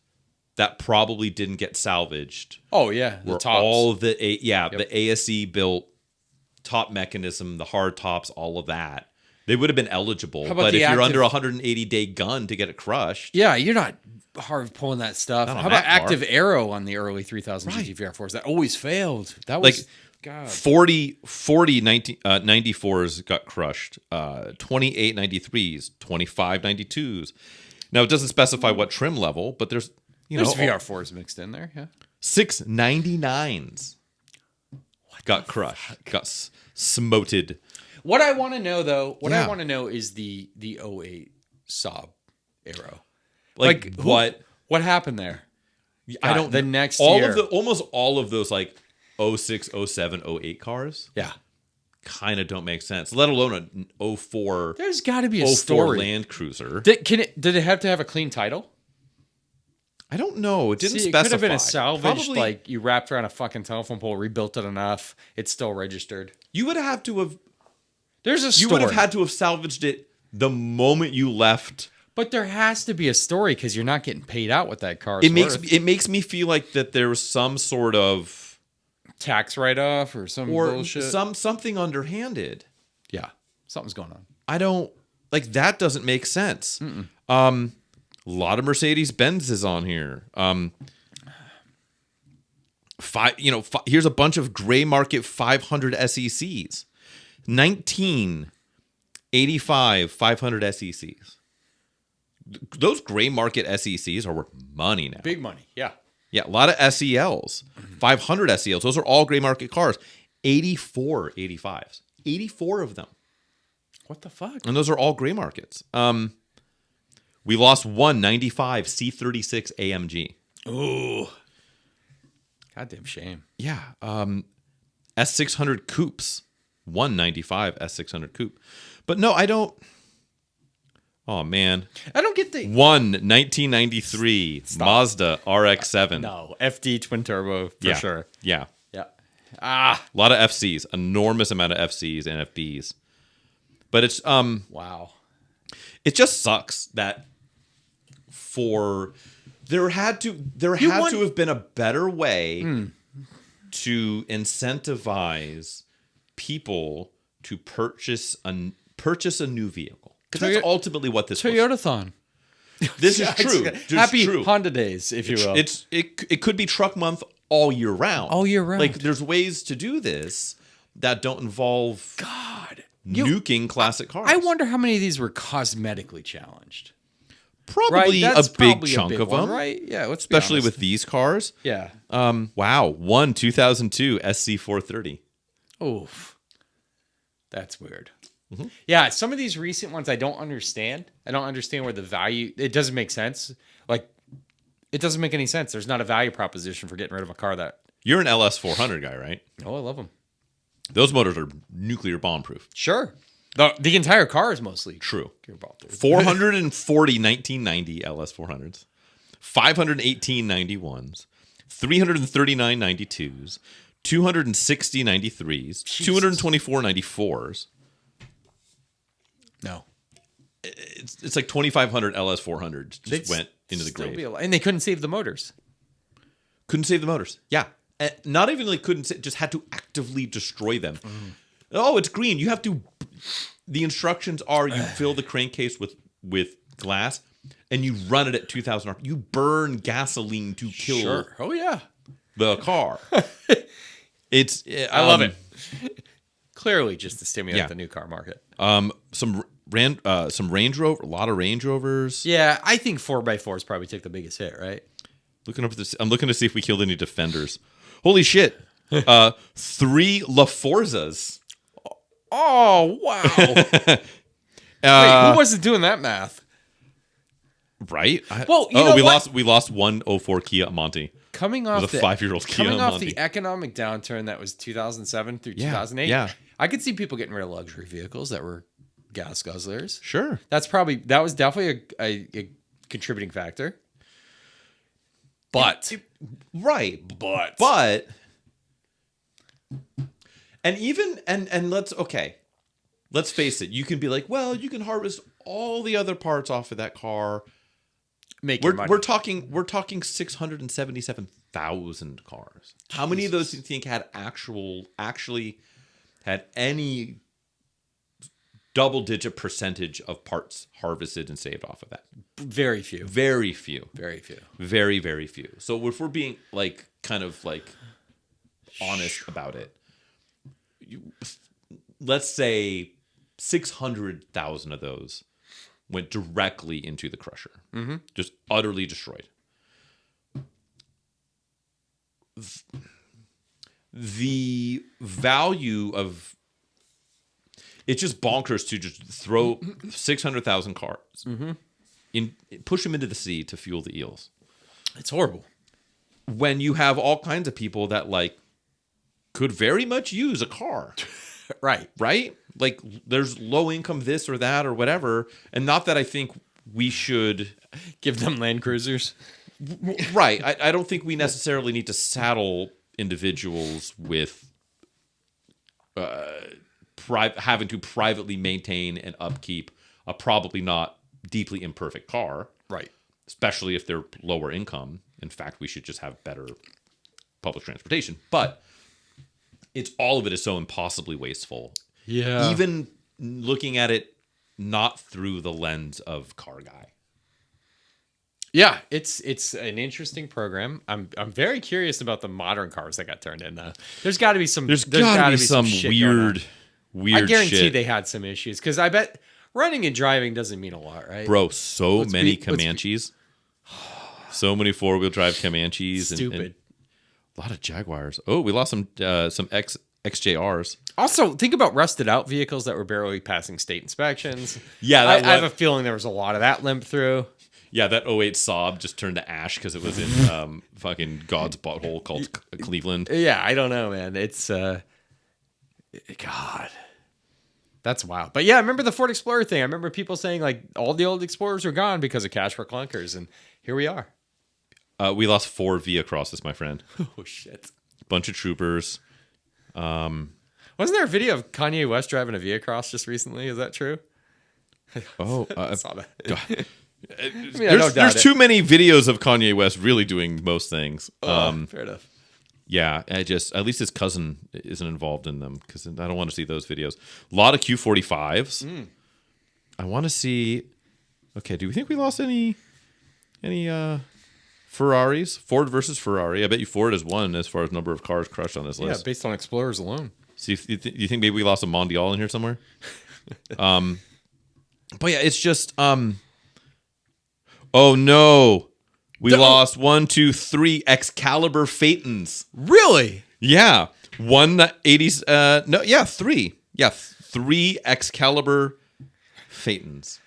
that probably didn't get salvaged. Oh, yeah. The Were tops. all the the ASE built top mechanism, the hard tops, all of that. They would have been eligible, How about but the if you're active- under a 180-day gun to get it crushed, Yeah, you're not hard pulling that stuff. Not on How about that car. Active Arrow on the early 3000 Right. GT VR4s? That always failed. That was, Like, God. 40 94s got crushed, 28 93s, 25 92s. Now it doesn't specify what trim level, but there's There's VR4s mixed in there, yeah. 6 99s got crushed, got smoted. What I want to know, though, Yeah. I want to know is the 08 Saab Arrow. Like who- what? What happened there? I don't. The next all year. of the almost all of those like 06, 07, 08 cars Yeah. kind of don't make sense. Let alone an 04, There's got to be a 04 story. Land Cruiser. Did it have to have a clean title? I don't know. It didn't See, it specify. could have been a salvage, Probably, like you wrapped around a fucking telephone pole, rebuilt it enough, it's still registered. you would have to have. There's a story. You would have had to have salvaged it the moment you left. But there has to be a story because you're not getting paid out what that car It is makes worth. it makes me feel like that there was some sort of Tax write-off or some or bullshit. something underhanded. Yeah, something's going on. I don't like that. Doesn't make sense. A lot of Mercedes Benzes on here. Here's a bunch of gray market 500 SECs. 1985 500 SECs. Those gray market SECs are worth money now. Big money, yeah. Yeah, a lot of SELs. 500 SELs. Those are all gray market cars. 84 85s. 84 of them. What the fuck? And those are all gray markets. We lost one 95 C36 AMG. Ooh. Goddamn shame. Yeah. S600 coupes. 195 S600 coupe. But no, I don't. Oh, man. I don't get the... 1993 Mazda RX-7. No, FD twin turbo for sure. Yeah. Yeah. A lot of FCs. Enormous amount of FCs and FBs. But it's... Wow. It just sucks that there had to have been a better way to incentivize people to purchase a new vehicle, because that's ultimately what this was. Toyotathon. This is true. Just Happy true. Honda days, if you will. It could be truck month all year round. All year round. Like there's ways to do this that don't involve nuking classic cars. I wonder how many of these were cosmetically challenged. Probably Right? a That's big probably chunk big of one, them, right? Yeah, let's be especially honest. with these cars. Yeah. Wow, one 2002 SC430. Oof. That's weird. Yeah, some of these recent ones I don't understand. I don't understand where the value, it doesn't make sense. Like, it doesn't make any sense. There's not a value proposition for getting rid of a car that. You're an LS400 guy, right? Oh, I love them. Those motors are nuclear bomb proof. Sure. The entire car is mostly True. bomb proof. 440 1990 LS400s, 518 91s, 339 92s, 260 93s, 224 94s. No. It's like 2,500 LS400s just They'd went into the still grave. be alive. And they couldn't save the motors. Couldn't save the motors. Yeah. Not even like couldn't save, just had to actively destroy them. Oh, it's green. You have to. The instructions are you fill the crankcase with glass and you run it at 2,000 RPM. You burn gasoline to kill Oh, yeah. the car. It's I love it. Clearly just to stimulate Yeah. the new car market. Some Range Rover, a lot of Range Rovers. Yeah, I think 4x4s probably took the biggest hit, right? Looking up this, I'm looking to see if we killed any Defenders. Holy shit! 3 La Forzas. Oh, wow. Wait, who wasn't doing that math? Right? Well, you know what? we lost one 04 Kia Monte. Coming off a 5-year-old Kia coming off Monte. the economic downturn that was 2007 through 2008. yeah. I could see people getting rid of luxury vehicles that were gas guzzlers. Sure. That was definitely a contributing factor. But Right. But and even and let's face it, you can be like, well, you can harvest all the other parts off of that car. make your money. We're talking 677,000 cars. How many of those do you think had actually had any double-digit percentage of parts harvested and saved off of that? Very few. Very few. Very few. Very, very few. So if we're being like kind of like honest about it, let's say 600,000 of those went directly into the crusher, just utterly destroyed. The value of it's just bonkers to just throw 600,000 cars in, push them into the sea to fuel the eels. It's horrible. When you have all kinds of people that like could very much use a car. Right. Right? Like there's low income this or that or whatever. And not that I think we should Give them Land Cruisers. right. I don't think we necessarily need to saddle individuals with having to privately maintain and upkeep a probably not deeply imperfect car. Right. Especially if they're lower income. In fact, we should just have better public transportation. But it's all of it is so impossibly wasteful. Yeah. Even looking at it not through the lens of car guy. Yeah, it's an interesting program. I'm very curious about the modern cars that got turned in though. There's got to be some. There's got to be some shit going on. weird I guarantee shit. they had some issues because I bet running and driving doesn't mean a lot, right? Bro, so Let's many be- let's be- Comanches. So many 4-wheel drive Comanches. Stupid. And a lot of Jaguars. Oh, we lost some XJRs. Also, think about rusted out vehicles that were barely passing state inspections. Yeah, I have a feeling there was a lot of that limp through. Yeah, that '08 Saab just turned to ash because it was in fucking God's butthole called Cleveland. Yeah, I don't know, man. It's God, that's wild. But yeah, I remember the Ford Explorer thing. I remember people saying like all the old Explorers are gone because of cash for clunkers, and here we are. We lost 4 Via Crosses, my friend. Oh shit! Bunch of troopers. Wasn't there a video of Kanye West driving a Via Cross just recently? Is that true? Oh, I saw that. God. I mean, I don't doubt There's it. too many videos of Kanye West really doing most things. Fair enough. Yeah, at least his cousin isn't involved in them because I don't want to see those videos. A lot of Q45s. I want to see. Okay, do we think we lost any Ferraris? Ford versus Ferrari. I bet you Ford has won as far as number of cars crushed on this Yeah, list. based on Explorers alone. So you think maybe we lost a Mondial in here somewhere? But yeah, it's just oh no. We lost 1, 2, 3 Excalibur Phaetons. Really? Yeah. 180s no, yeah, 3. Yeah, 3 Excalibur Phaetons.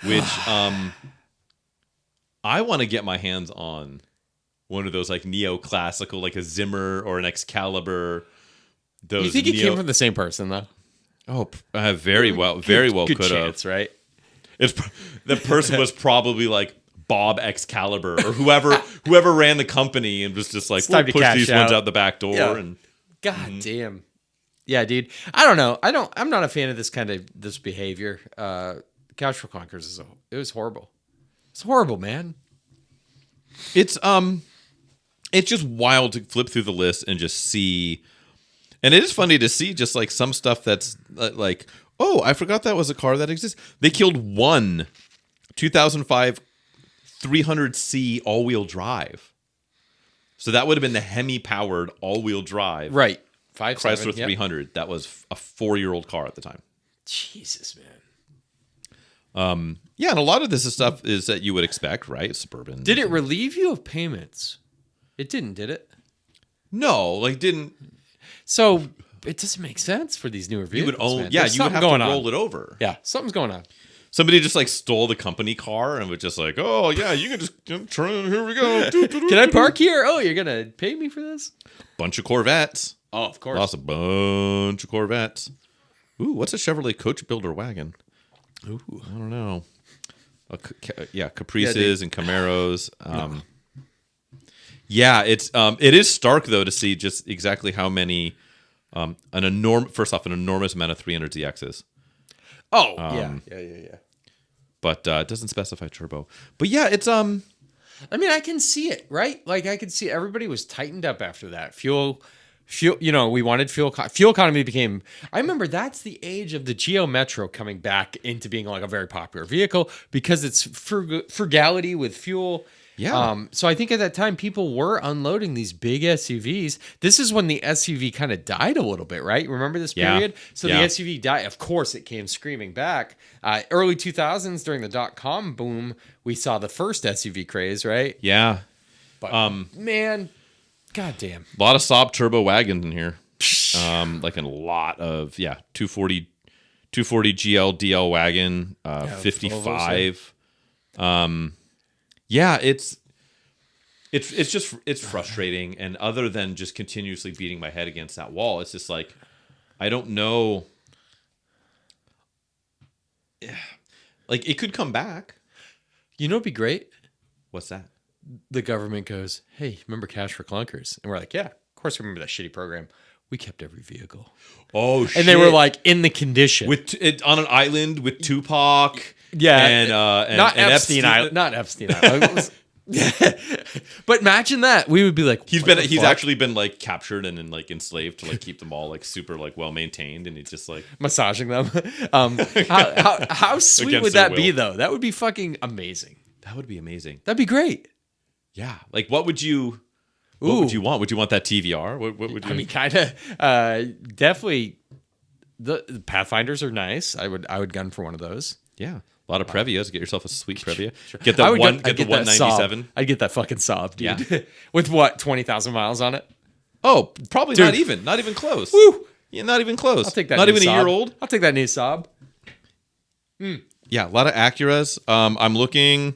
Which I want to get my hands on one of those like neoclassical, like a Zimmer or an Excalibur. Those You think it came from the same person though? Oh, very well Good could have. chance, right? The person was probably like Bob Excalibur or whoever ran the company and was just like, we'll time to push cash these ones out. out the back door. Yeah. And God damn. Yeah, dude. I don't know. I'm not a fan of this behavior. Couch for Clunkers it was horrible. It's horrible, man. it's just wild to flip through the list and just see. And it is funny to see just like some stuff that's like, oh, I forgot that was a car that exists. They killed one 2005 300C all-wheel drive. So that would have been the Hemi-powered all-wheel drive. Right. Chrysler 5.7. 300. That was a 4-year-old car at the time. Jesus, man. Yeah, and a lot of this stuff is that you would expect, right? Suburban. Did it relieve you of payments? It didn't, did it? No, like didn't. So it doesn't make sense for these newer You vehicles. would own. man. Yeah, There's you would something have to going on. roll it over. Yeah, something's going on. Somebody just like stole the company car and was just like, oh yeah, you can just turn. Here we go. Can I park here? Oh, you're gonna pay me for this? Bunch of Corvettes. Oh, of course. Lost a bunch of Corvettes. Ooh, what's a Chevrolet coach builder wagon? Ooh, I don't know. Caprices and Camaros. Yeah, it is stark though to see just exactly how many an enormous amount of 300ZXs. Oh, yeah. But it doesn't specify turbo. But yeah, it's I mean, I can see it, right? Like I could see everybody was tightened up after that. Fuel, we wanted fuel economy became, I remember that's the age of the Geo Metro coming back into being like a very popular vehicle because it's frugality with fuel. Yeah. So I think at that time people were unloading these big SUVs. This is when the SUV kind of died a little bit, right? Remember this Yeah. period? So Yeah. the SUV died. Of course, it came screaming back. Early 2000s during the .com boom, we saw the first SUV craze, right? yeah. But man, goddamn. A lot of Saab turbo wagons in here. Like a lot of 240 GL DL wagon, 55. Yeah, it's frustrating, and other than just continuously beating my head against that wall, it's just like I don't know. Like it could come back. You know what'd be great? What's that? The government goes, hey, remember Cash for Clunkers? And we're like, yeah, of course we remember that shitty program. We kept every vehicle. Oh, shit. And they were like in the condition. On an island with Tupac. Yeah, and not and Epstein Island. Not Epstein Island. But imagine that. We would be like, He's actually been like captured and then like enslaved to like keep them all like super like well maintained, and he's just like massaging them. How sweet Against would their that be will. though? That would be fucking amazing. that would be amazing. That'd be great. Yeah, like what would you want? Would you want that TVR? What would you? I mean, kind of. Definitely, the Pathfinders are nice. I would gun for one of those. yeah, a lot of Previas. Get yourself a sweet Previa. Get I the would one. I'd Get the that Saab. 197. I'd get that fucking Saab, dude. Yeah. With what, 20,000 miles on it? Oh, probably Dude. not even close. Woo! Yeah, not even close. I'll take that. Not new even Saab. a year old. I'll take that new Saab. Yeah, a lot of Acuras. I'm looking.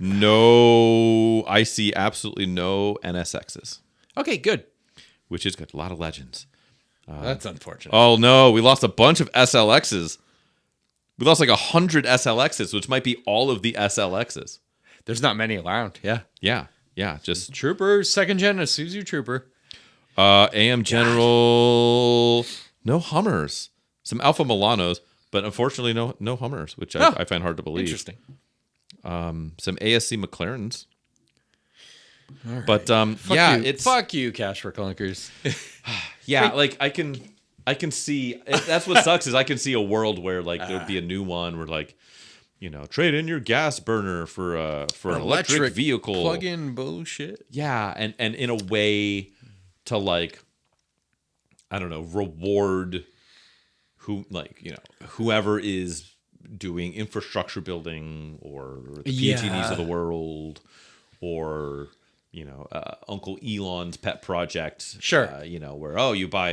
No, I see absolutely no NSXs, Okay, good. which is good. A lot of Legends. That's unfortunate. Oh no, we lost a bunch of SLXs. We lost like 100 SLXs, which might be all of the SLXs. There's not many around. Yeah. Yeah, just Trooper, second gen, Isuzu Trooper. AM General, no Hummers, some Alfa Milanos, but unfortunately no Hummers, which I find hard to believe. Interesting. Some ASC McLarens. All But right. Fuck you, Cash for Clunkers. Yeah, like I can see. That's what sucks is I can see a world where like there'd be a new one where like trade in your gas burner for an electric vehicle. plug-in bullshit. Yeah, and in a way to like, I don't know, reward whoever is doing infrastructure building or the PG&Es of the world, or Uncle Elon's pet project. Sure. Where you buy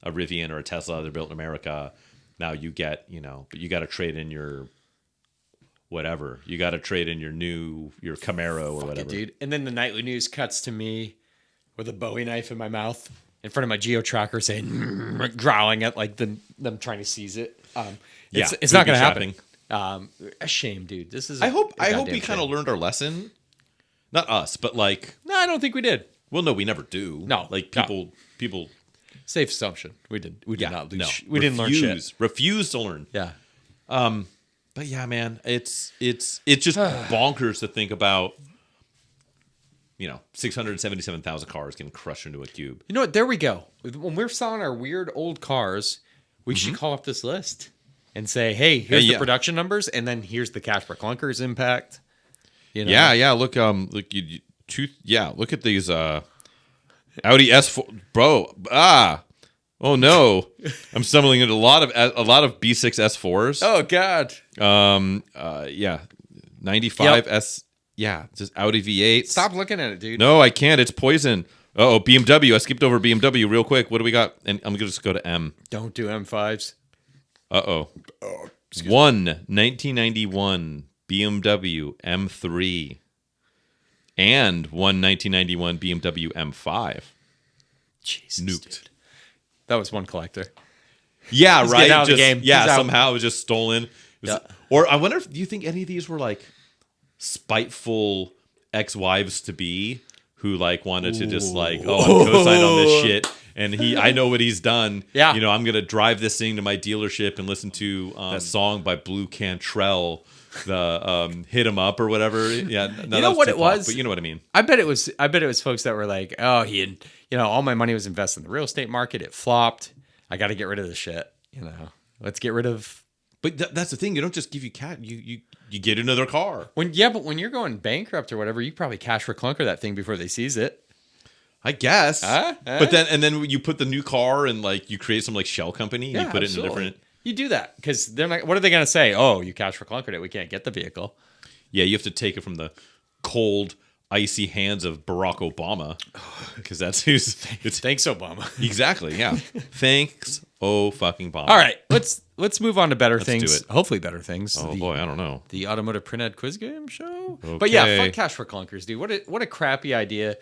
a Rivian or a Tesla, they're built in America. Now you get but you got to trade in your whatever. You got to trade in your Camaro or whatever, dude. And then the nightly news cuts to me with a Bowie knife in my mouth in front of my geo tracker, saying, growling at like them trying to seize it. It's not going to happen. A shame, dude. This is. I hope we kind of learned our lesson. Not us, but like. No, I don't think we did. Well, no, we never do. No, like people. Safe assumption. We did not lose. No, we didn't learn shit. Refuse to learn. Yeah. But yeah, man, it's just bonkers to think about. 677,000 cars getting crushed into a cube. You know what? There we go. When we're selling our weird old cars, we should call up this list and say, "Hey, here's the production numbers, and then here's the cash per clunkers impact." Yeah. Look, look at these Audi S4, bro. Oh no, I'm stumbling into a lot of B6 S4s. Oh God. 95 S. Yeah, just Audi V8. Stop looking at it, dude. No, I can't. It's poison. Oh, BMW. I skipped over BMW real quick. What do we got? And I'm going to just go to M. Don't do M5s. Uh-oh. 1991 BMW M3 and 1991 BMW M5. Jesus, nuked. Dude. That was one collector. Yeah, He's right. out of the game. Yeah, somehow it was just stolen. Or I wonder do you think any of these were like spiteful ex-wives to be who like wanted to just like, I'm co-sign on this shit, and I know what he's done. Yeah, I'm gonna drive this thing to my dealership and listen to that song by Blue Cantrell, the "Hit 'Em Up" or whatever. Yeah, no, you know what it was, but you know what I mean. I bet it was folks that were like, all my money was invested in the real estate market. It flopped. I got to get rid of the shit. Let's get rid of. But that's the thing. You don't just give you cat. You get another car. But when you're going bankrupt or whatever, you probably cash for clunker that thing before they seize it. I guess. But then you put the new car and like you create some like shell company and you put it in a different. You do that because they're not. What are they going to say? Oh, you cash for clunkered it. We can't get the vehicle. Yeah, you have to take it from the cold, icy hands of Barack Obama because that's who's. Thanks, Obama. Exactly. Yeah. Thanks. Oh, fucking bomb. All right, let's move on to better things. Do it. Hopefully, better things. Oh boy, I don't know. The Automotive Printhead Quiz Game Show. Okay. But yeah, fuck cash for clunkers, dude. What a crappy idea.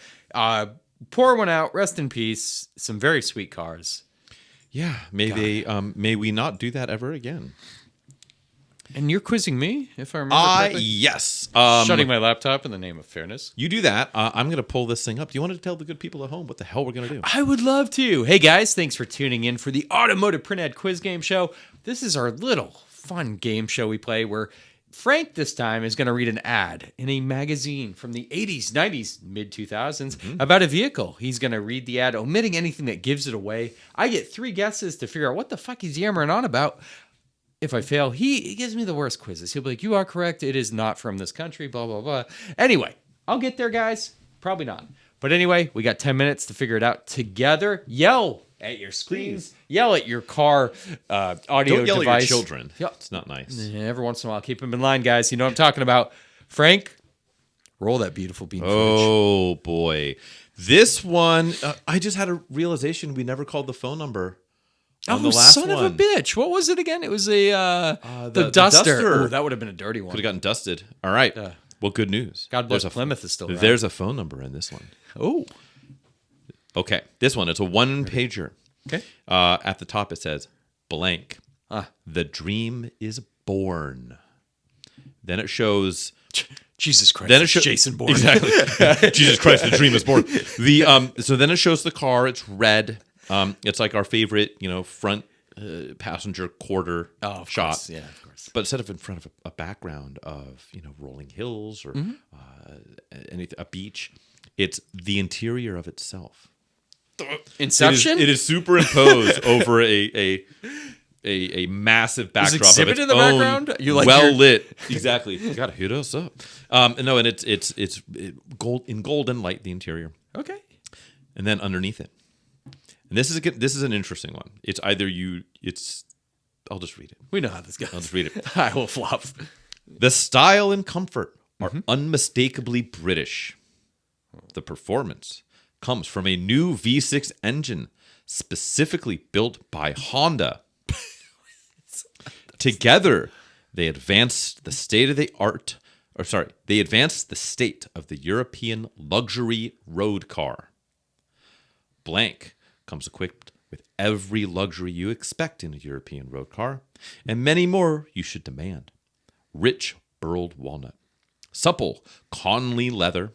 Pour one out. Rest in peace. Some very sweet cars. Yeah, may we not do that ever again. And you're quizzing me, if I remember correctly? Yes. Shutting my laptop in the name of fairness. You do that. I'm going to pull this thing up. Do you want to tell the good people at home what the hell we're going to do? I would love to. Hey, guys, thanks for tuning in for the Automotive Printhead Quiz Game Show. This is our little fun game show we play where Frank this time is going to read an ad in a magazine from the 80s, 90s, mid-2000s about a vehicle. He's going to read the ad, omitting anything that gives it away. I get 3 guesses to figure out what the fuck he's yammering on about. If I fail, he gives me the worst quizzes. He'll be like, you are correct. It is not from this country, blah, blah, blah. Anyway, I'll get there, guys. Probably not. But anyway, we got 10 minutes to figure it out together. Yell at your screens. Please. Yell at your car audio Don't yell device. at your children. Yep. It's not nice. Every once in a while, keep them in line, guys. You know what I'm talking about. Frank, roll that beautiful bean footage. Oh, boy. This one, I just had a realization we never called the phone number. On the last son one. of a bitch. What was it again? It was the Duster. Duster. Oh, that would have been a dirty one. Could have gotten dusted. All right. Well, good news. God bless Plymouth is still around. There's a phone number in this one. Oh. Okay. This one, it's a one-pager. Okay. At the top, it says, blank. The dream is born. Then it shows... Jesus Christ. Then it shows Jason Bourne. Exactly. Jesus Christ, the dream is born. So then it shows the car. It's red. It's like our favorite, front passenger quarter shot. Course. Yeah, of course. But instead of in front of a background of, rolling hills or anything, a beach, it's the interior of itself. Inception? It is superimposed over a a massive backdrop Exhibit of its in the own, background? You like well your- lit. Exactly. You gotta hit us up. No, and it's gold in golden light, the interior, Okay. and then underneath it. And this is an interesting one. It's either I'll just read it. We know how this goes. I'll just read it. I will flop. The style and comfort are unmistakably British. The performance comes from a new V6 engine specifically built by Honda. Together, they advanced the state of the European luxury road car. Blank comes equipped with every luxury you expect in a European road car, and many more you should demand. Rich burled walnut, supple Conley leather,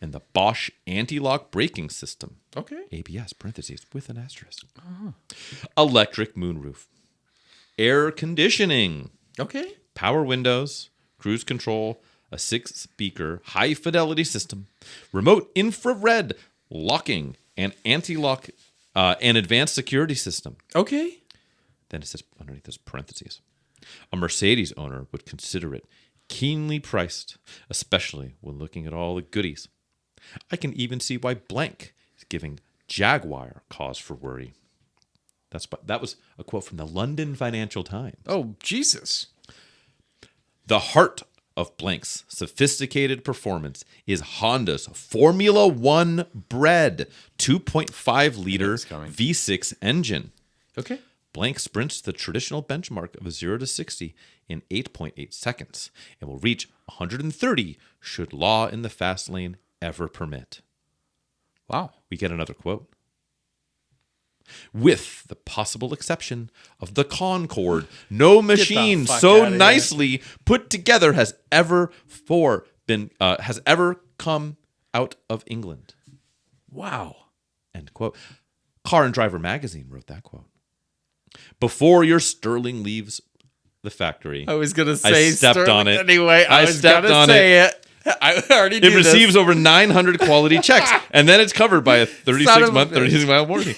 and the Bosch anti-lock braking system. Okay. ABS, parentheses, with an asterisk. Electric moonroof. Air conditioning. Okay. Power windows, cruise control, a 6-speaker high-fidelity system, remote infrared locking, and anti-lock, and advanced security system. Okay. Then it says underneath this parentheses. A Mercedes owner would consider it keenly priced, especially when looking at all the goodies. I can even see why Blank is giving Jaguar cause for worry. That was a quote from the London Financial Times. Oh, Jesus. The heart of Blank's sophisticated performance is Honda's Formula One bred 2.5-liter coming. V6 engine. Okay. Blank sprints the traditional benchmark of 0 to 60 in 8.8 seconds and will reach 130 should law in the fast lane ever permit. Wow. We get another quote. With the possible exception of the Concorde, no machine fuck so outta here. nicely put together has ever come out of England. Wow. End quote. Car and Driver magazine wrote that quote. Before your Sterling leaves the factory, I was gonna say I stepped Sterling on it. anyway. I was stepped gonna on say it. I already knew it receives this. over 900 quality checks, and then it's covered by a Son of a 36-month, bitch. 36-mile warranty.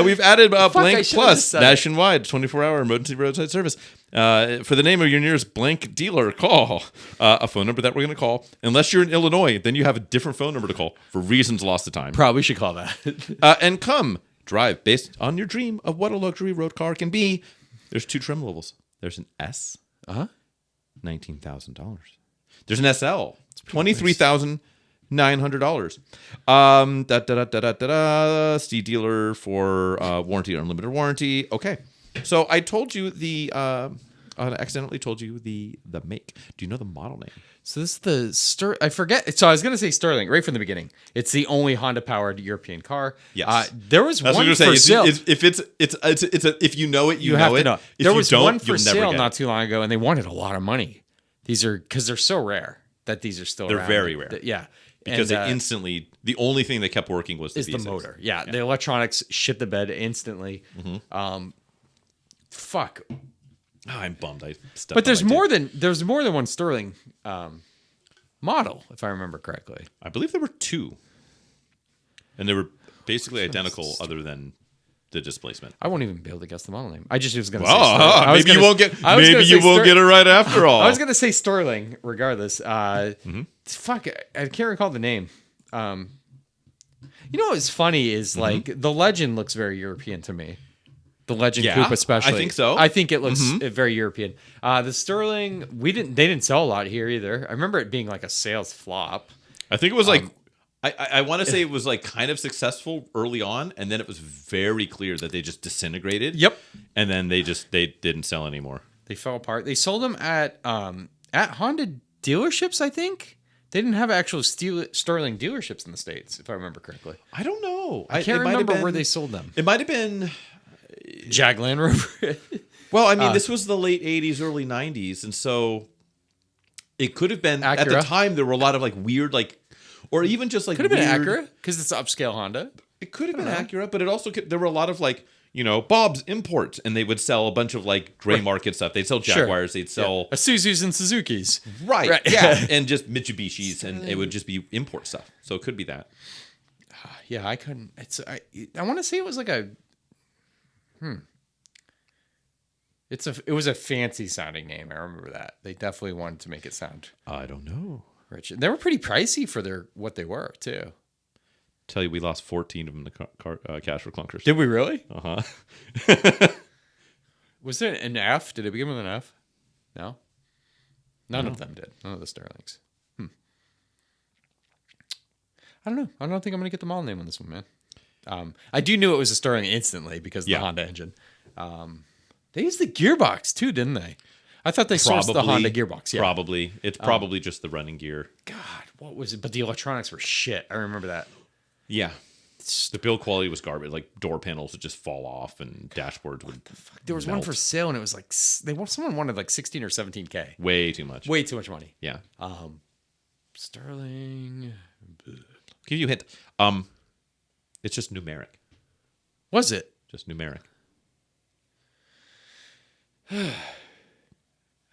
We've added I Blank should've just Plus said it. nationwide 24-hour emergency roadside service. For the name of your nearest Blank dealer, call a phone number that we're going to call. Unless you're in Illinois, then you have a different phone number to call for reasons lost to time. Probably should call that. And come drive based on your dream of what a luxury road car can be. There's 2 trim levels. There's an S, $19,000. There's an SL, $23,900. See dealer for warranty or unlimited warranty. Okay, so I told you I accidentally told you the make. Do you know the model name? So this is the I forget. So I was gonna say Sterling right from the beginning. It's the only Honda powered European car. Yes. There was That's one what for you're saying. sale. If you know it, you have know to it. know. If There you was don't, one for you'll never sale get not it. too long ago, and they wanted a lot of money. These are because they're so rare that these are still. They're around. very rare. Yeah, Because and, it instantly, the only thing that kept working was the is the V6. motor. Yeah, the electronics shit the bed instantly. Fuck. Oh, I'm bummed. I stepped But there's on my more dick. than one Sterling model, if I remember correctly. I believe there were 2, and they were basically identical, other than the displacement. I won't even be able to guess the model name. I just was going to Well, say Sterling. I was maybe you gonna- won't get. I was Maybe gonna you say won't get it right after all. I was going to say Sterling, regardless. Fuck, I can't recall the name. You know what's funny is like the Legend looks very European to me. The Legend Yeah, coupe, especially. I think so. I think it looks very European. The Sterling, they didn't sell a lot here either. I remember it being like a sales flop. I think it was like. I want to say it was like kind of successful early on, and then it was very clear that they just disintegrated. Yep. And then they didn't sell anymore. They fell apart. They sold them at Honda dealerships, I think. They didn't have actual Sterling dealerships in the States, if I remember correctly. I don't know. I can't remember where they sold them. It might have been. Jag Land Rover. Well, I mean, this was the late 80s, early 90s. And so it could have been, at the Acura. time, there were a lot of like weird, like, or even just like Could have been weird- Acura, because it's upscale Honda. It could have been Acura, but it also there were a lot of like, Bob's Imports, and they would sell a bunch of like gray market stuff. They'd sell Sure. Jaguars, they'd sell Isuzus and Suzukis. right, yeah, and just Mitsubishis, and it would just be import stuff. So it could be that. Yeah, I couldn't. I want to say it was like a. It was a fancy sounding name. I remember that. They definitely wanted to make it sound I don't know. rich. They were pretty pricey for what they were too. Tell you, we lost 14 of them to Cash for Clunkers. Did we really? Uh-huh. Was there an F? Did it begin with an F? No. None of them did. None of the Sterlings. I don't know. I don't think I'm going to get the model name on this one, man. I do knew it was a Sterling instantly because of the Honda engine. They used the gearbox too, didn't they? I thought they sourced the Honda gearbox. Yeah. Probably. It's probably just the running gear. God, what was it? But the electronics were shit. I remember that. Yeah. The build quality was garbage. Like door panels would just fall off and dashboards would There was one melt. for sale and it was like someone wanted like 16 or 17K. Way too much. Way too much money. Yeah. Sterling. Give you a hint. It's just numeric. Was it? Just numeric. I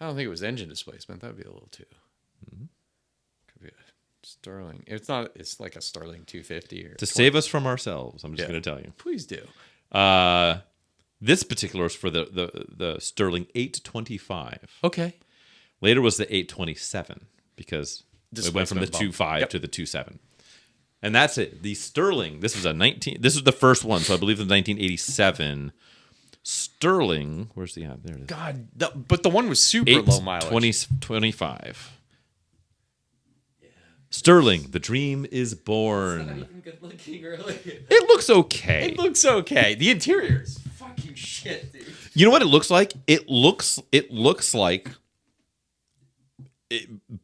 don't think it was engine displacement. That would be a little too. Could be a Sterling. It's not. It's like a Sterling 250 or. To save us from ourselves, I'm just going to tell you. Please do. This particular is for the Sterling 825. Okay. Later was the 827 because it went from the Displacement 2.5 to the 2.7. And that's it. The Sterling, this was the first one, so I believe in 1987. Sterling, where's the ad? There it is. God, but the one was super low mileage. 2025. Sterling, the dream is born. Not even good looking, really. It looks okay. It looks okay. The interior is fucking shit, dude. You know what it looks like? It looks like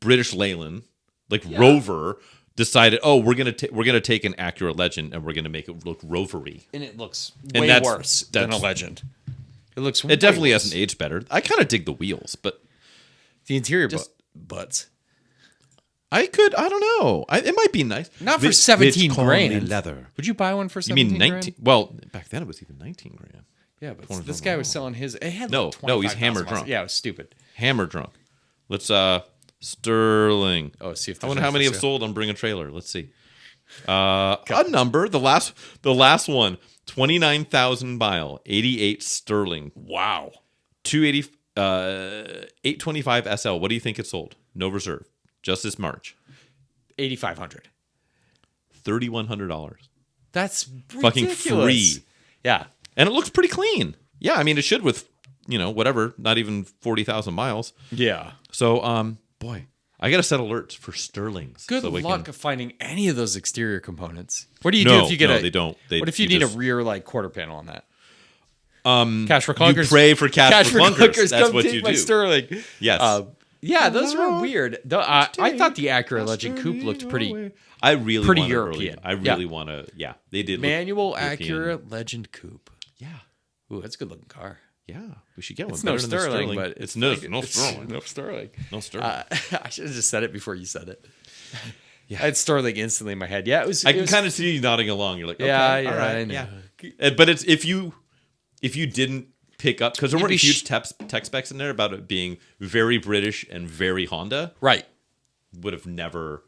British Leyland, like Rover, decided, oh, we're gonna take an Acura Legend and we're gonna make it look rovery. And it looks And way that's- worse than a Legend. It looks. It definitely hasn't aged better. I kind of dig the wheels, but The interior Just- butts. I don't know. It might be nice. Not for Bitch 17 call me grand. leather. Would you buy one for You 17 mean 19? grand? Well, back then it was even 19 grand. Yeah, but 20 this guy was selling his. It had No, like no, he's 25,000 hammer miles. drunk. Yeah, it was stupid. Hammer drunk. Let's Sterling. Oh, see if I there's wonder how any many for have sale. sold on Bring a Trailer. Let's see. A number. The last one. 29,000 mile. 88 Sterling. Wow. 280. 825 SL. What do you think it sold? No reserve. Just this March. 8,500. $3,100. That's Fucking ridiculous. free. Yeah. And it looks pretty clean. Yeah, I mean, it should with, whatever, not even 40,000 miles. Yeah. So, boy, I got to set alerts for Sterlings. Good so we luck can- finding any of those exterior components. What do you No, do if you get no, a? they don't. What if you you need just- a rear quarter panel on that? Cash for You clunkers. pray for cash for clunkers. That's Come what take you my do. Sterling. Yes. Yeah, those were weird. I thought the Acura Legend Coupe looked pretty I really pretty want to European. I really want to. Yeah, they did. look manual European. Acura Legend Coupe. Yeah, Ooh, that's a good looking car. yeah. We should get one. It's no Better than the Sterling, but it's no like- it's Sterling. No Sterling. No Sterling. I should have just said it before you said it. Yeah, I had Sterling instantly in my head. Yeah, it was. I can kind of see you nodding along. You're like, okay, Yeah, all yeah, right, I know. yeah. But it's if you didn't pick up because there You'd weren't be huge tech specs in there about it being very British and very Honda. right. Would have never.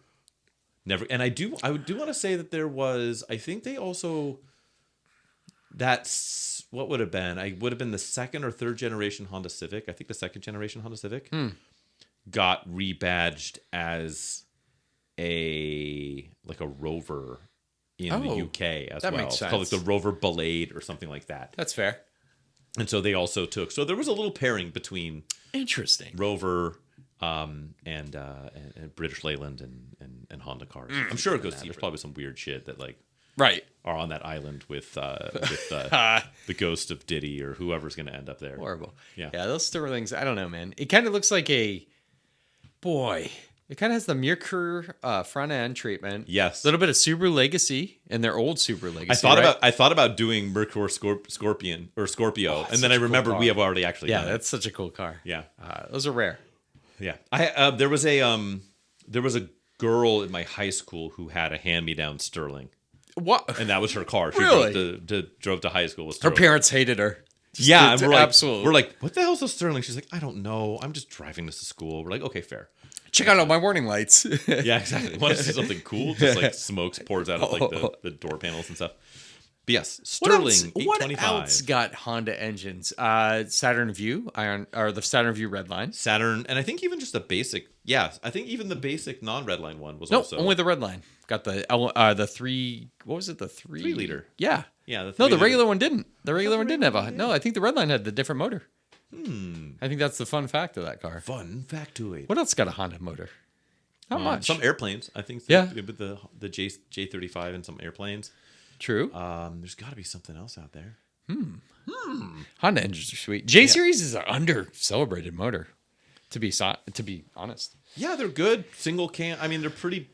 And I do want to say that there was. I think they also. That's what would have been. I would have been the second or third generation Honda Civic. I think the second generation Honda Civic got rebadged as a Rover in the UK as that well. makes It's called like sense. the Rover Blade or something like that. That's fair. And so they also took. So there was a little pairing between Interesting. Rover and British Leyland and Honda cars. I'm sure it goes. There's probably some weird shit that Right. are on that island with the ghost of Diddy or whoever's going to end up there. Horrible. Yeah. Yeah, those Sterlings, I don't know, man. It kind of looks like it kind of has the Merkur front end treatment. Yes. A little bit of Subaru Legacy and their old Subaru Legacy. I thought about doing Merkur Scorpio, and then I such a cool remembered we car. have already actually Yeah, done it. that's such a cool car. Yeah. Those are rare. Yeah. There was a girl in my high school who had a hand-me-down Sterling, What? and that was her car. She Really? drove to high school with Her Sterling. parents hated her. Just Yeah, and absolutely. we're like, what the hell's a Sterling? She's like, I don't know. I'm just driving this to school. We're like, okay, fair. Check out all my warning lights. Yeah, exactly. Want to see something cool? Just like smokes pours out of like the door panels and stuff. But yes, Sterling What 825. else got Honda engines? Saturn Vue, the Saturn Vue Redline. Saturn, and I think even just the basic. Yeah, I think even the basic non-Redline one was No, also only the Redline. Got the 3. What was it? The 3 3-liter. Yeah. Yeah. No, the 3-liter. regular one didn't. The regular one didn't have a. No, I think the Redline had the different motor. I think that's the fun fact of that car. Fun factoid. What else got a Honda motor? Not much. Some airplanes. I think. Yeah. With the J35 and some airplanes. True. There's got to be something else out there. Honda engines are sweet. J Series is an under celebrated motor. To be honest. Yeah, they're good. Single can. I mean, they're pretty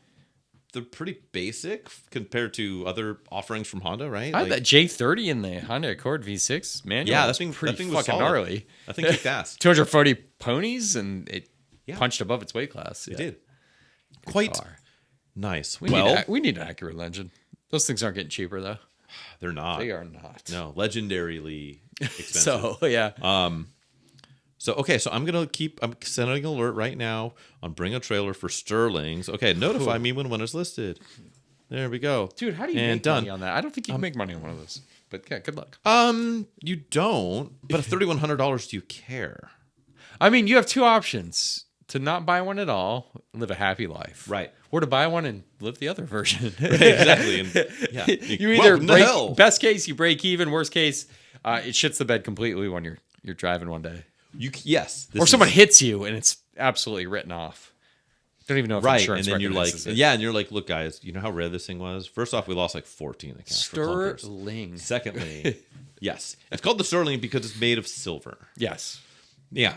basic compared to other offerings from Honda, right? I had that J30 in the Honda Accord V6 manual. Yeah, That's that pretty thing was fucking solid. gnarly. That thing kicked ass. 240 ponies, and it Yeah. punched above its weight class. It did. Quite car. nice. We need an accurate engine. Those things aren't getting cheaper though. they're not. They are not. No, legendarily expensive. So yeah. So I'm sending an alert right now on Bring a Trailer for Sterling's. Okay, notify me when one is listed. There we go. Dude, how do you and make done. money on that? I don't think you can make money on one of those. But yeah, good luck. You don't, but at $3,100, do you care? I mean, you have two options: to not buy one at all, live a happy life, Right. or to buy one and live the other version. Exactly. And, yeah. You either Welcome to hell. break. Best case, you break even. Worst case, it shits the bed completely when you're driving one day, Yes. or someone hits you and it's absolutely written off. Don't even know if Right, and insurance then you're like, recognizes it. yeah, and you're like, look, guys, you know how rare this thing was? First off, we lost like 14 accounts for Clunkers. Sterling. Secondly, yes, it's called the Sterling because it's made of silver. Yes. Yeah.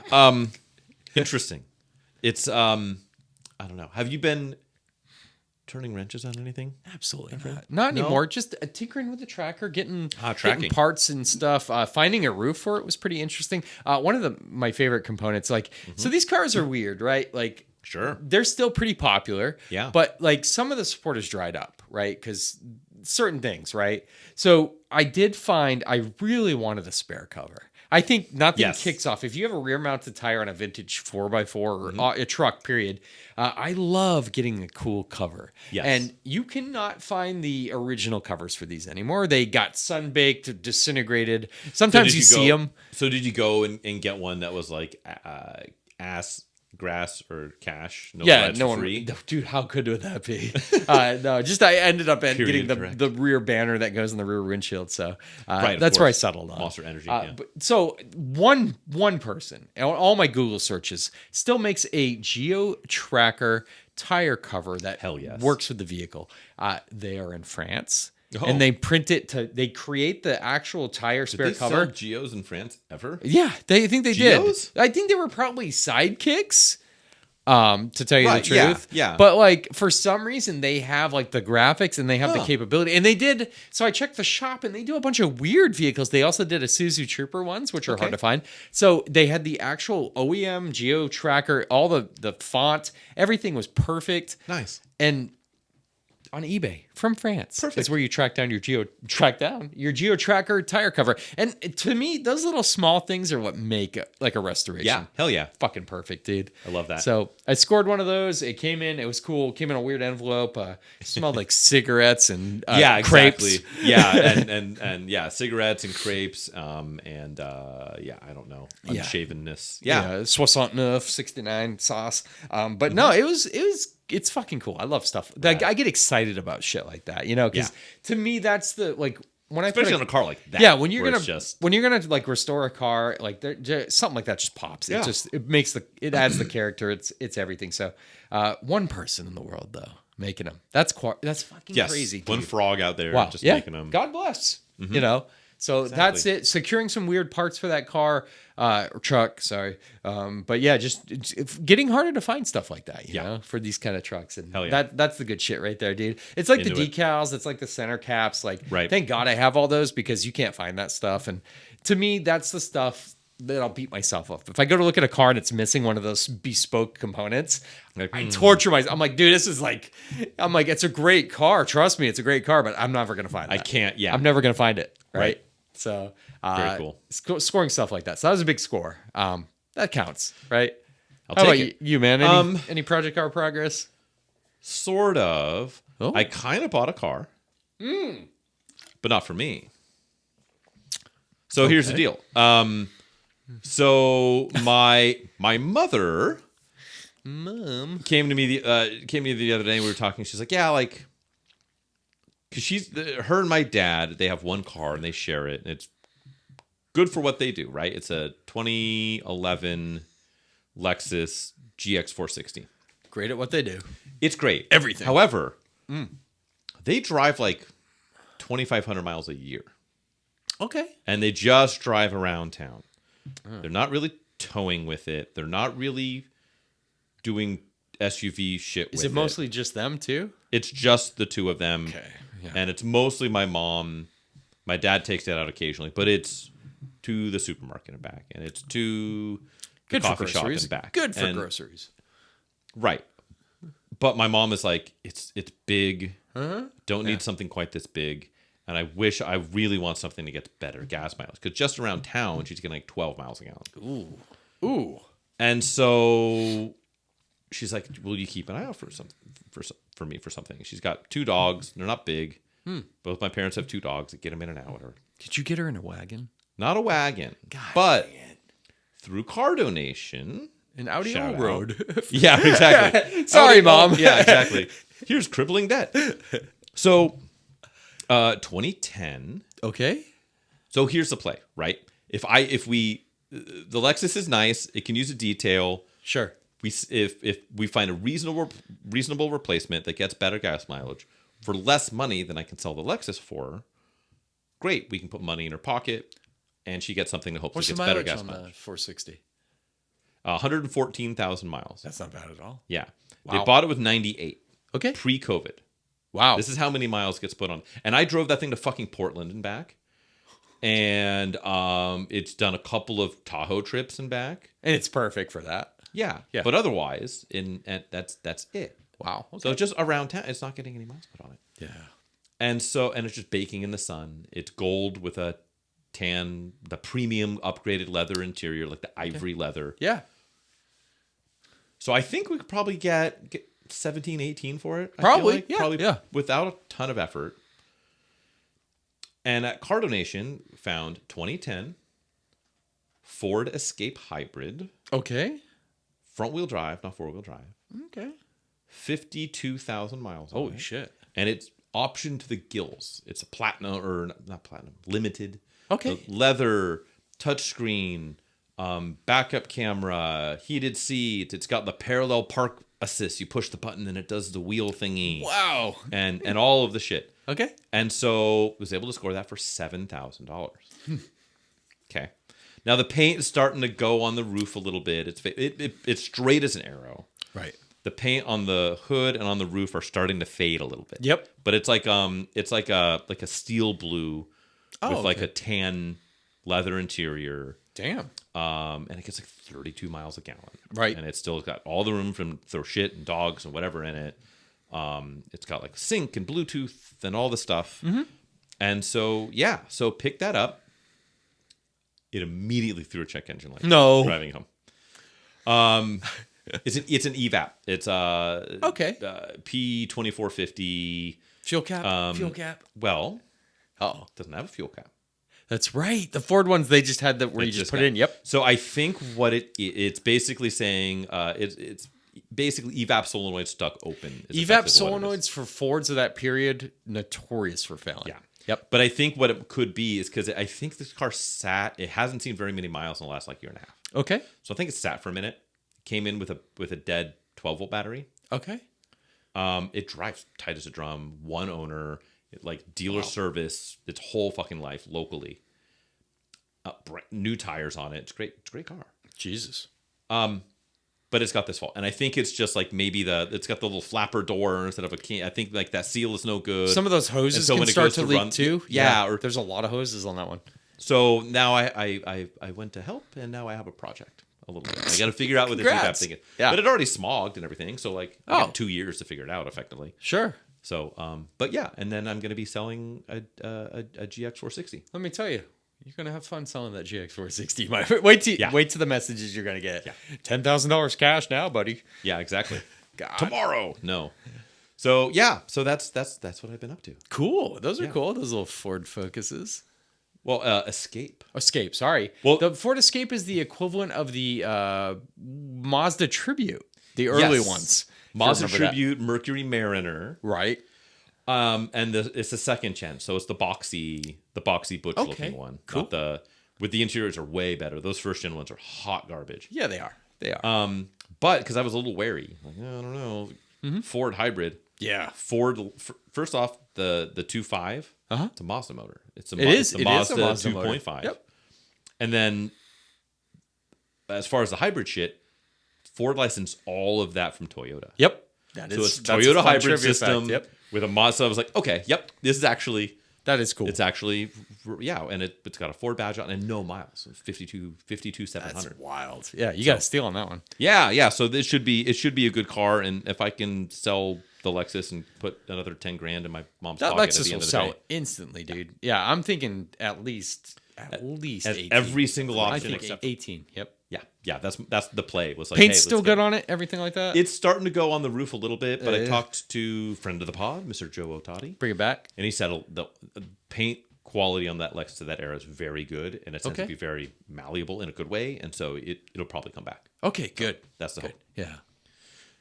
Interesting. It's I don't know. Have you been turning wrenches on anything? Absolutely not No? anymore. Just tinkering with the tracker, getting tracking. parts and stuff. Finding a roof for it was pretty interesting. One of my favorite components, so these cars are weird, right? Like, Sure. they're still pretty popular. Yeah. But like some of the support has dried up, right? Because certain things, right? So I did find I really wanted a spare cover. I think nothing Yes. kicks off. If you have a rear mounted tire on a vintage 4x4 or a truck, period, I love getting a cool cover. Yes. And you cannot find the original covers for these anymore. They got sunbaked, disintegrated. Sometimes you see them. So did you go and get one that was like ass, grass, or cash? No ledge, no one. free? Dude, how good would that be? No, just I ended up getting correct. the rear banner that goes in the rear windshield. So Right, of that's where I course. settled on. Monster Energy, yeah. But, so one person, all my Google searches, still makes a Geo Tracker tire cover that Hell yes. works with the vehicle. They are in France. Oh. And they print it they create the actual tire spare Did they cover. sell Geos in France ever? Yeah, I think they Geos? did. I think they were probably sidekicks. To tell you Right, the truth. yeah. But like for some reason they have like the graphics and they have the capability. And they did, so I checked the shop and they do a bunch of weird vehicles. They also did a Isuzu Trooper ones, which are hard to find. So they had the actual OEM Geo Tracker, all the font, everything was perfect. Nice. And on eBay from France. Perfect. That's where you track down your Geo Tracker tire cover. And to me, those little small things are what make like a restoration. Yeah. Hell yeah. Fucking perfect, dude. I love that. So I scored one of those. It came in. It was cool. It came in a weird envelope. Smelled like cigarettes and Yeah, exactly. crepes. Yeah, and yeah, cigarettes and crepes, and yeah, I don't know, Yeah. unshavenness. Yeah, 69, 69 sauce. But no, it's fucking cool. I love stuff. Like I get excited about shit like that, because to me that's the like when I especially put on a car like that. yeah, when you're where gonna it's like restore a car, like something like that just pops. Yeah. It adds the character. It's everything. So one person in the world though making them. That's fucking yes, crazy. one dude. frog out there Wow. just Yeah. making them. God bless. So Exactly. that's it. Securing some weird parts for that car or truck. Sorry. But yeah, just it's getting harder to find stuff like that, you know, for these kind of trucks. And Hell yeah. that's the good shit right there, dude. It's like Into the it. decals. It's like the center caps. Like, Right. thank God I have all those because you can't find that stuff. And to me, that's the stuff that I'll beat myself up. If I go to look at a car and it's missing one of those bespoke components, Like, I torture myself. I'm like, dude, it's a great car. Trust me, it's a great car, but I'm never going to find it. I can't. Yeah, I'm never going to find it. Right. Right. So, Very cool. Scoring stuff like that. So that was a big score. That counts, right? I'll How take about it. you, man? Any project car progress? Sort of. Oh. I kind of bought a car, but but not for me. So here's the deal. So my mother came to me the other day. We were talking. She's like, yeah, like, because her and my dad, they have one car and they share it, and it's good for what they do, right? It's a 2011 Lexus GX 460. Great at what they do. It's great. Everything. However, they drive like 2,500 miles a year. Okay. And they just drive around town. They're not really towing with it. They're not really doing SUV shit with it. Is it mostly just them too? It's just the two of them. Okay. Yeah. And it's mostly my mom. My dad takes it out occasionally, but it's to the supermarket and back. And it's to the coffee shop and back. Good for groceries. Right. But my mom is like, it's big. Don't need something quite this big. And I really want something that gets better gas mileage. Because just around town, she's getting like 12 miles a gallon. Ooh. And so she's like, will you keep an eye out for me for something? She's got 2 dogs. They're not big. Both my parents have 2 dogs that get them in and out. Whatever. Did you get her in a wagon? Not a wagon. God, but through car donation. An Audi Shout road. Yeah, exactly. Sorry, Mom. Yeah, exactly. Here's crippling debt. So 2010. Okay. So here's the play, right? The Lexus is nice. It can use a detail. Sure. If we find a reasonable replacement that gets better gas mileage for less money than I can sell the Lexus for, great. We can put money in her pocket, and she gets something that hopefully What's gets the better mileage gas on mileage. the 460? 114,000 miles. That's not bad at all. Yeah. Wow. They bought it with 98 Okay. pre-COVID. Wow. This is how many miles gets put on. And I drove that thing to fucking Portland and back. And it's done a couple of Tahoe trips and back. And it's perfect for that. Yeah. Yeah. But otherwise, and that's it. Wow. Okay. So just around town, it's not getting any miles put on it. Yeah. And it's just baking in the sun. It's gold with a tan, the premium upgraded leather interior, like the ivory leather. Yeah. So I think we could probably get 17, 18 for it. I Probably, feel like. yeah, Probably yeah. without a ton of effort. And at Car Donation, found 2010 Ford Escape Hybrid, Okay. front wheel drive, not 4-wheel drive, Okay. 52,000 miles. on Holy it. shit. And it's optioned to the gills. It's a platinum, or not platinum, limited. Okay. Leather, touchscreen, backup camera, heated seats. It's got the parallel park assist. You push the button and it does the wheel thingy. Wow. And all of the shit. Okay. And so was able to score that for $7,000. Okay. Now the paint is starting to go on the roof a little bit. It's straight as an arrow. Right. The paint on the hood and on the roof are starting to fade a little bit. Yep. But it's like a steel blue with like okay. a tan leather interior. Damn. And it gets like 32 miles a gallon. Right. And it's still got all the room to throw shit and dogs and whatever in it. It's got like sync and Bluetooth and all the stuff. Mm-hmm. And so, yeah. So pick that up. It immediately threw a check engine light. No. Driving home. It's an EVAP. It's Okay. P2450. Fuel cap. Fuel cap. Well, Oh, doesn't have a fuel cap. that's right. The Ford ones, they just had where you just put it in. Yep. So I think what it's basically saying, it's basically EVAP solenoid stuck open. is EVAP effectively what it is. solenoids for Fords of that period, notorious for failing. Yeah. Yep. But I think what it could be is because I think this car it hasn't seen very many miles in the last like year and a half. Okay. So I think it sat for a minute. Came in with a dead 12-volt battery. Okay. It drives tight as a drum. One owner, like dealer service, its whole fucking life locally. New tires on it. It's great. It's a great car. Jesus. But it's got this fault, and I think it's just like maybe it's got the little flapper door instead of a key. I think like that seal is no good. Some of those hoses And so can when it start goes to to leak run- too. Yeah, or- there's a lot of hoses on that one. So now I went to help, and now I have a project a little bit. I got to figure out what this EVAP Congrats. thing is. Yeah. But it already smogged and everything, so like I Oh. got 2 years to figure it out effectively. Sure. So, but yeah, and then I'm going to be selling a GX 460. Let me tell you, you're gonna have fun selling that GX 460. Wait till the messages you're gonna get. Yeah. $10,000 cash now, buddy. Yeah, exactly. God. Tomorrow. No. So yeah, so that's what I've been up to. Cool. Those are cool. Those little Ford Focuses. Well, Escape. Escape. Sorry. Well- the Ford Escape is the equivalent of the Mazda Tribute, the early Yes. ones. Mazda If you remember that. Tribute, Mercury Mariner, Right. and it's the second gen, so it's the boxy butch looking one. Cool. Not with the interiors are way better. Those first gen ones are hot garbage. Yeah, they are. They are. But because I was a little wary, like, I don't know, Ford hybrid. yeah. Ford. First off, the 2.5. Uh-huh. It's a Mazda motor. It's a It is a a Mazda Mazda motor. 2.5. Yep. And then, as far as the hybrid shit, Ford licensed all of that from Toyota. Yep. So it's Toyota hybrid system Yep. with a Mazda. I was like, okay, yep, this is actually, That is cool. it's actually, yeah, and it's got a Ford badge on and no miles, 52,700. That's wild. Yeah, you got a steal on that one. Yeah. So it should be a good car, and if I can sell the Lexus and put another 10 grand in my mom's That pocket at Lexus the end will of the sell day. instantly, dude. Yeah, I'm thinking at least As 18. every single I option think except 18. Yep. yeah, that's the play. Was like, Paint's hey, still let's good get- on it. Everything like that. It's starting to go on the roof a little bit, but I Yeah. talked to friend of the pod, Mr. Joe Otati, Bring it back. and he said the paint quality on that Lexus to that era is very good, and it tends to Okay. be very malleable in a good way, and so it'll probably come back. Okay, good. That's the hope. Yeah. And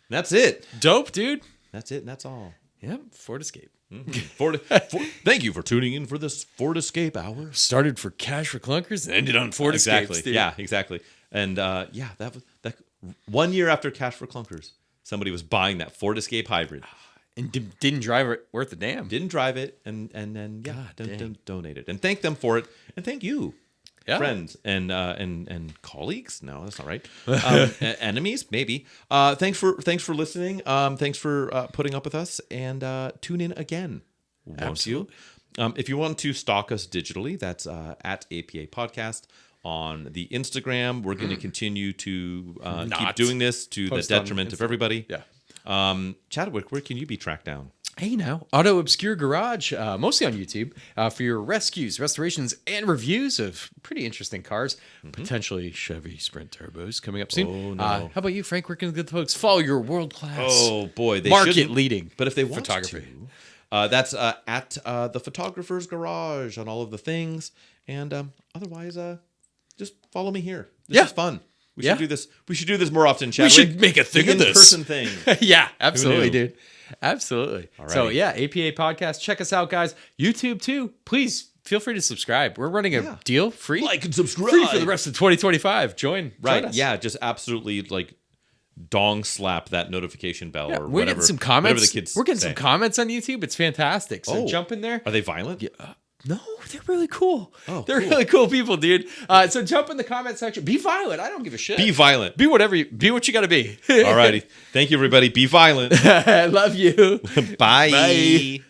that's it. Dope, dude. That's it. And that's all. Yep. Ford Escape. Thank you for tuning in for this Ford Escape hour. Started for Cash for Clunkers and ended on Ford Exactly. Escapes, dude. Yeah, exactly. And that was 1 year after Cash for Clunkers, somebody was buying that Ford Escape hybrid. And didn't drive it worth a damn. Didn't drive it, and then dang. donated, and thank them for it, and thank you, Yeah. friends and colleagues. No, that's not right. Enemies, maybe. Thanks for listening. Thanks for putting up with us, and tune in again, won't you? If you want to stalk us digitally, that's at APA Podcast. On the Instagram, we're going to continue to keep Not doing this to the post on detriment of Insta- everybody. Yeah. Chadwick, where can you be tracked down? Hey now, Auto Obscure Garage, mostly on YouTube, for your rescues, restorations, and reviews of pretty interesting cars. Potentially Chevy Sprint Turbos coming up soon. Oh, no. How about you, Frank? Where can the good folks follow your world-class Oh boy, they market shouldn't, leading But if they want photography? to, that's at the Photographer's Garage on all of the things, and otherwise, just follow me here. This Yeah. is fun. We Yeah. should do this. We should do this more often. Chadwick. should make a thing The of this. in-person thing. Yeah, absolutely, knew? dude. Absolutely. So Alrighty. yeah, APA Podcast. Check us out, guys. YouTube too. Please feel free to subscribe. We're running a deal free. Like and subscribe. Free for the rest of 2025. Join Right? us. Yeah. Just absolutely dong slap that notification bell Yeah, or we're whatever. getting some comments. Whatever the kids We're getting say. some comments on YouTube. It's fantastic. So Oh. jump in there. Are they violent? No, they're really cool. Oh, they're cool. really cool people, dude. So jump in the comment section. Be violent. I don't give a shit. Be violent. Be whatever. Be what you got to be. Alrighty. Thank you, everybody. Be violent. I love you. Bye. Bye.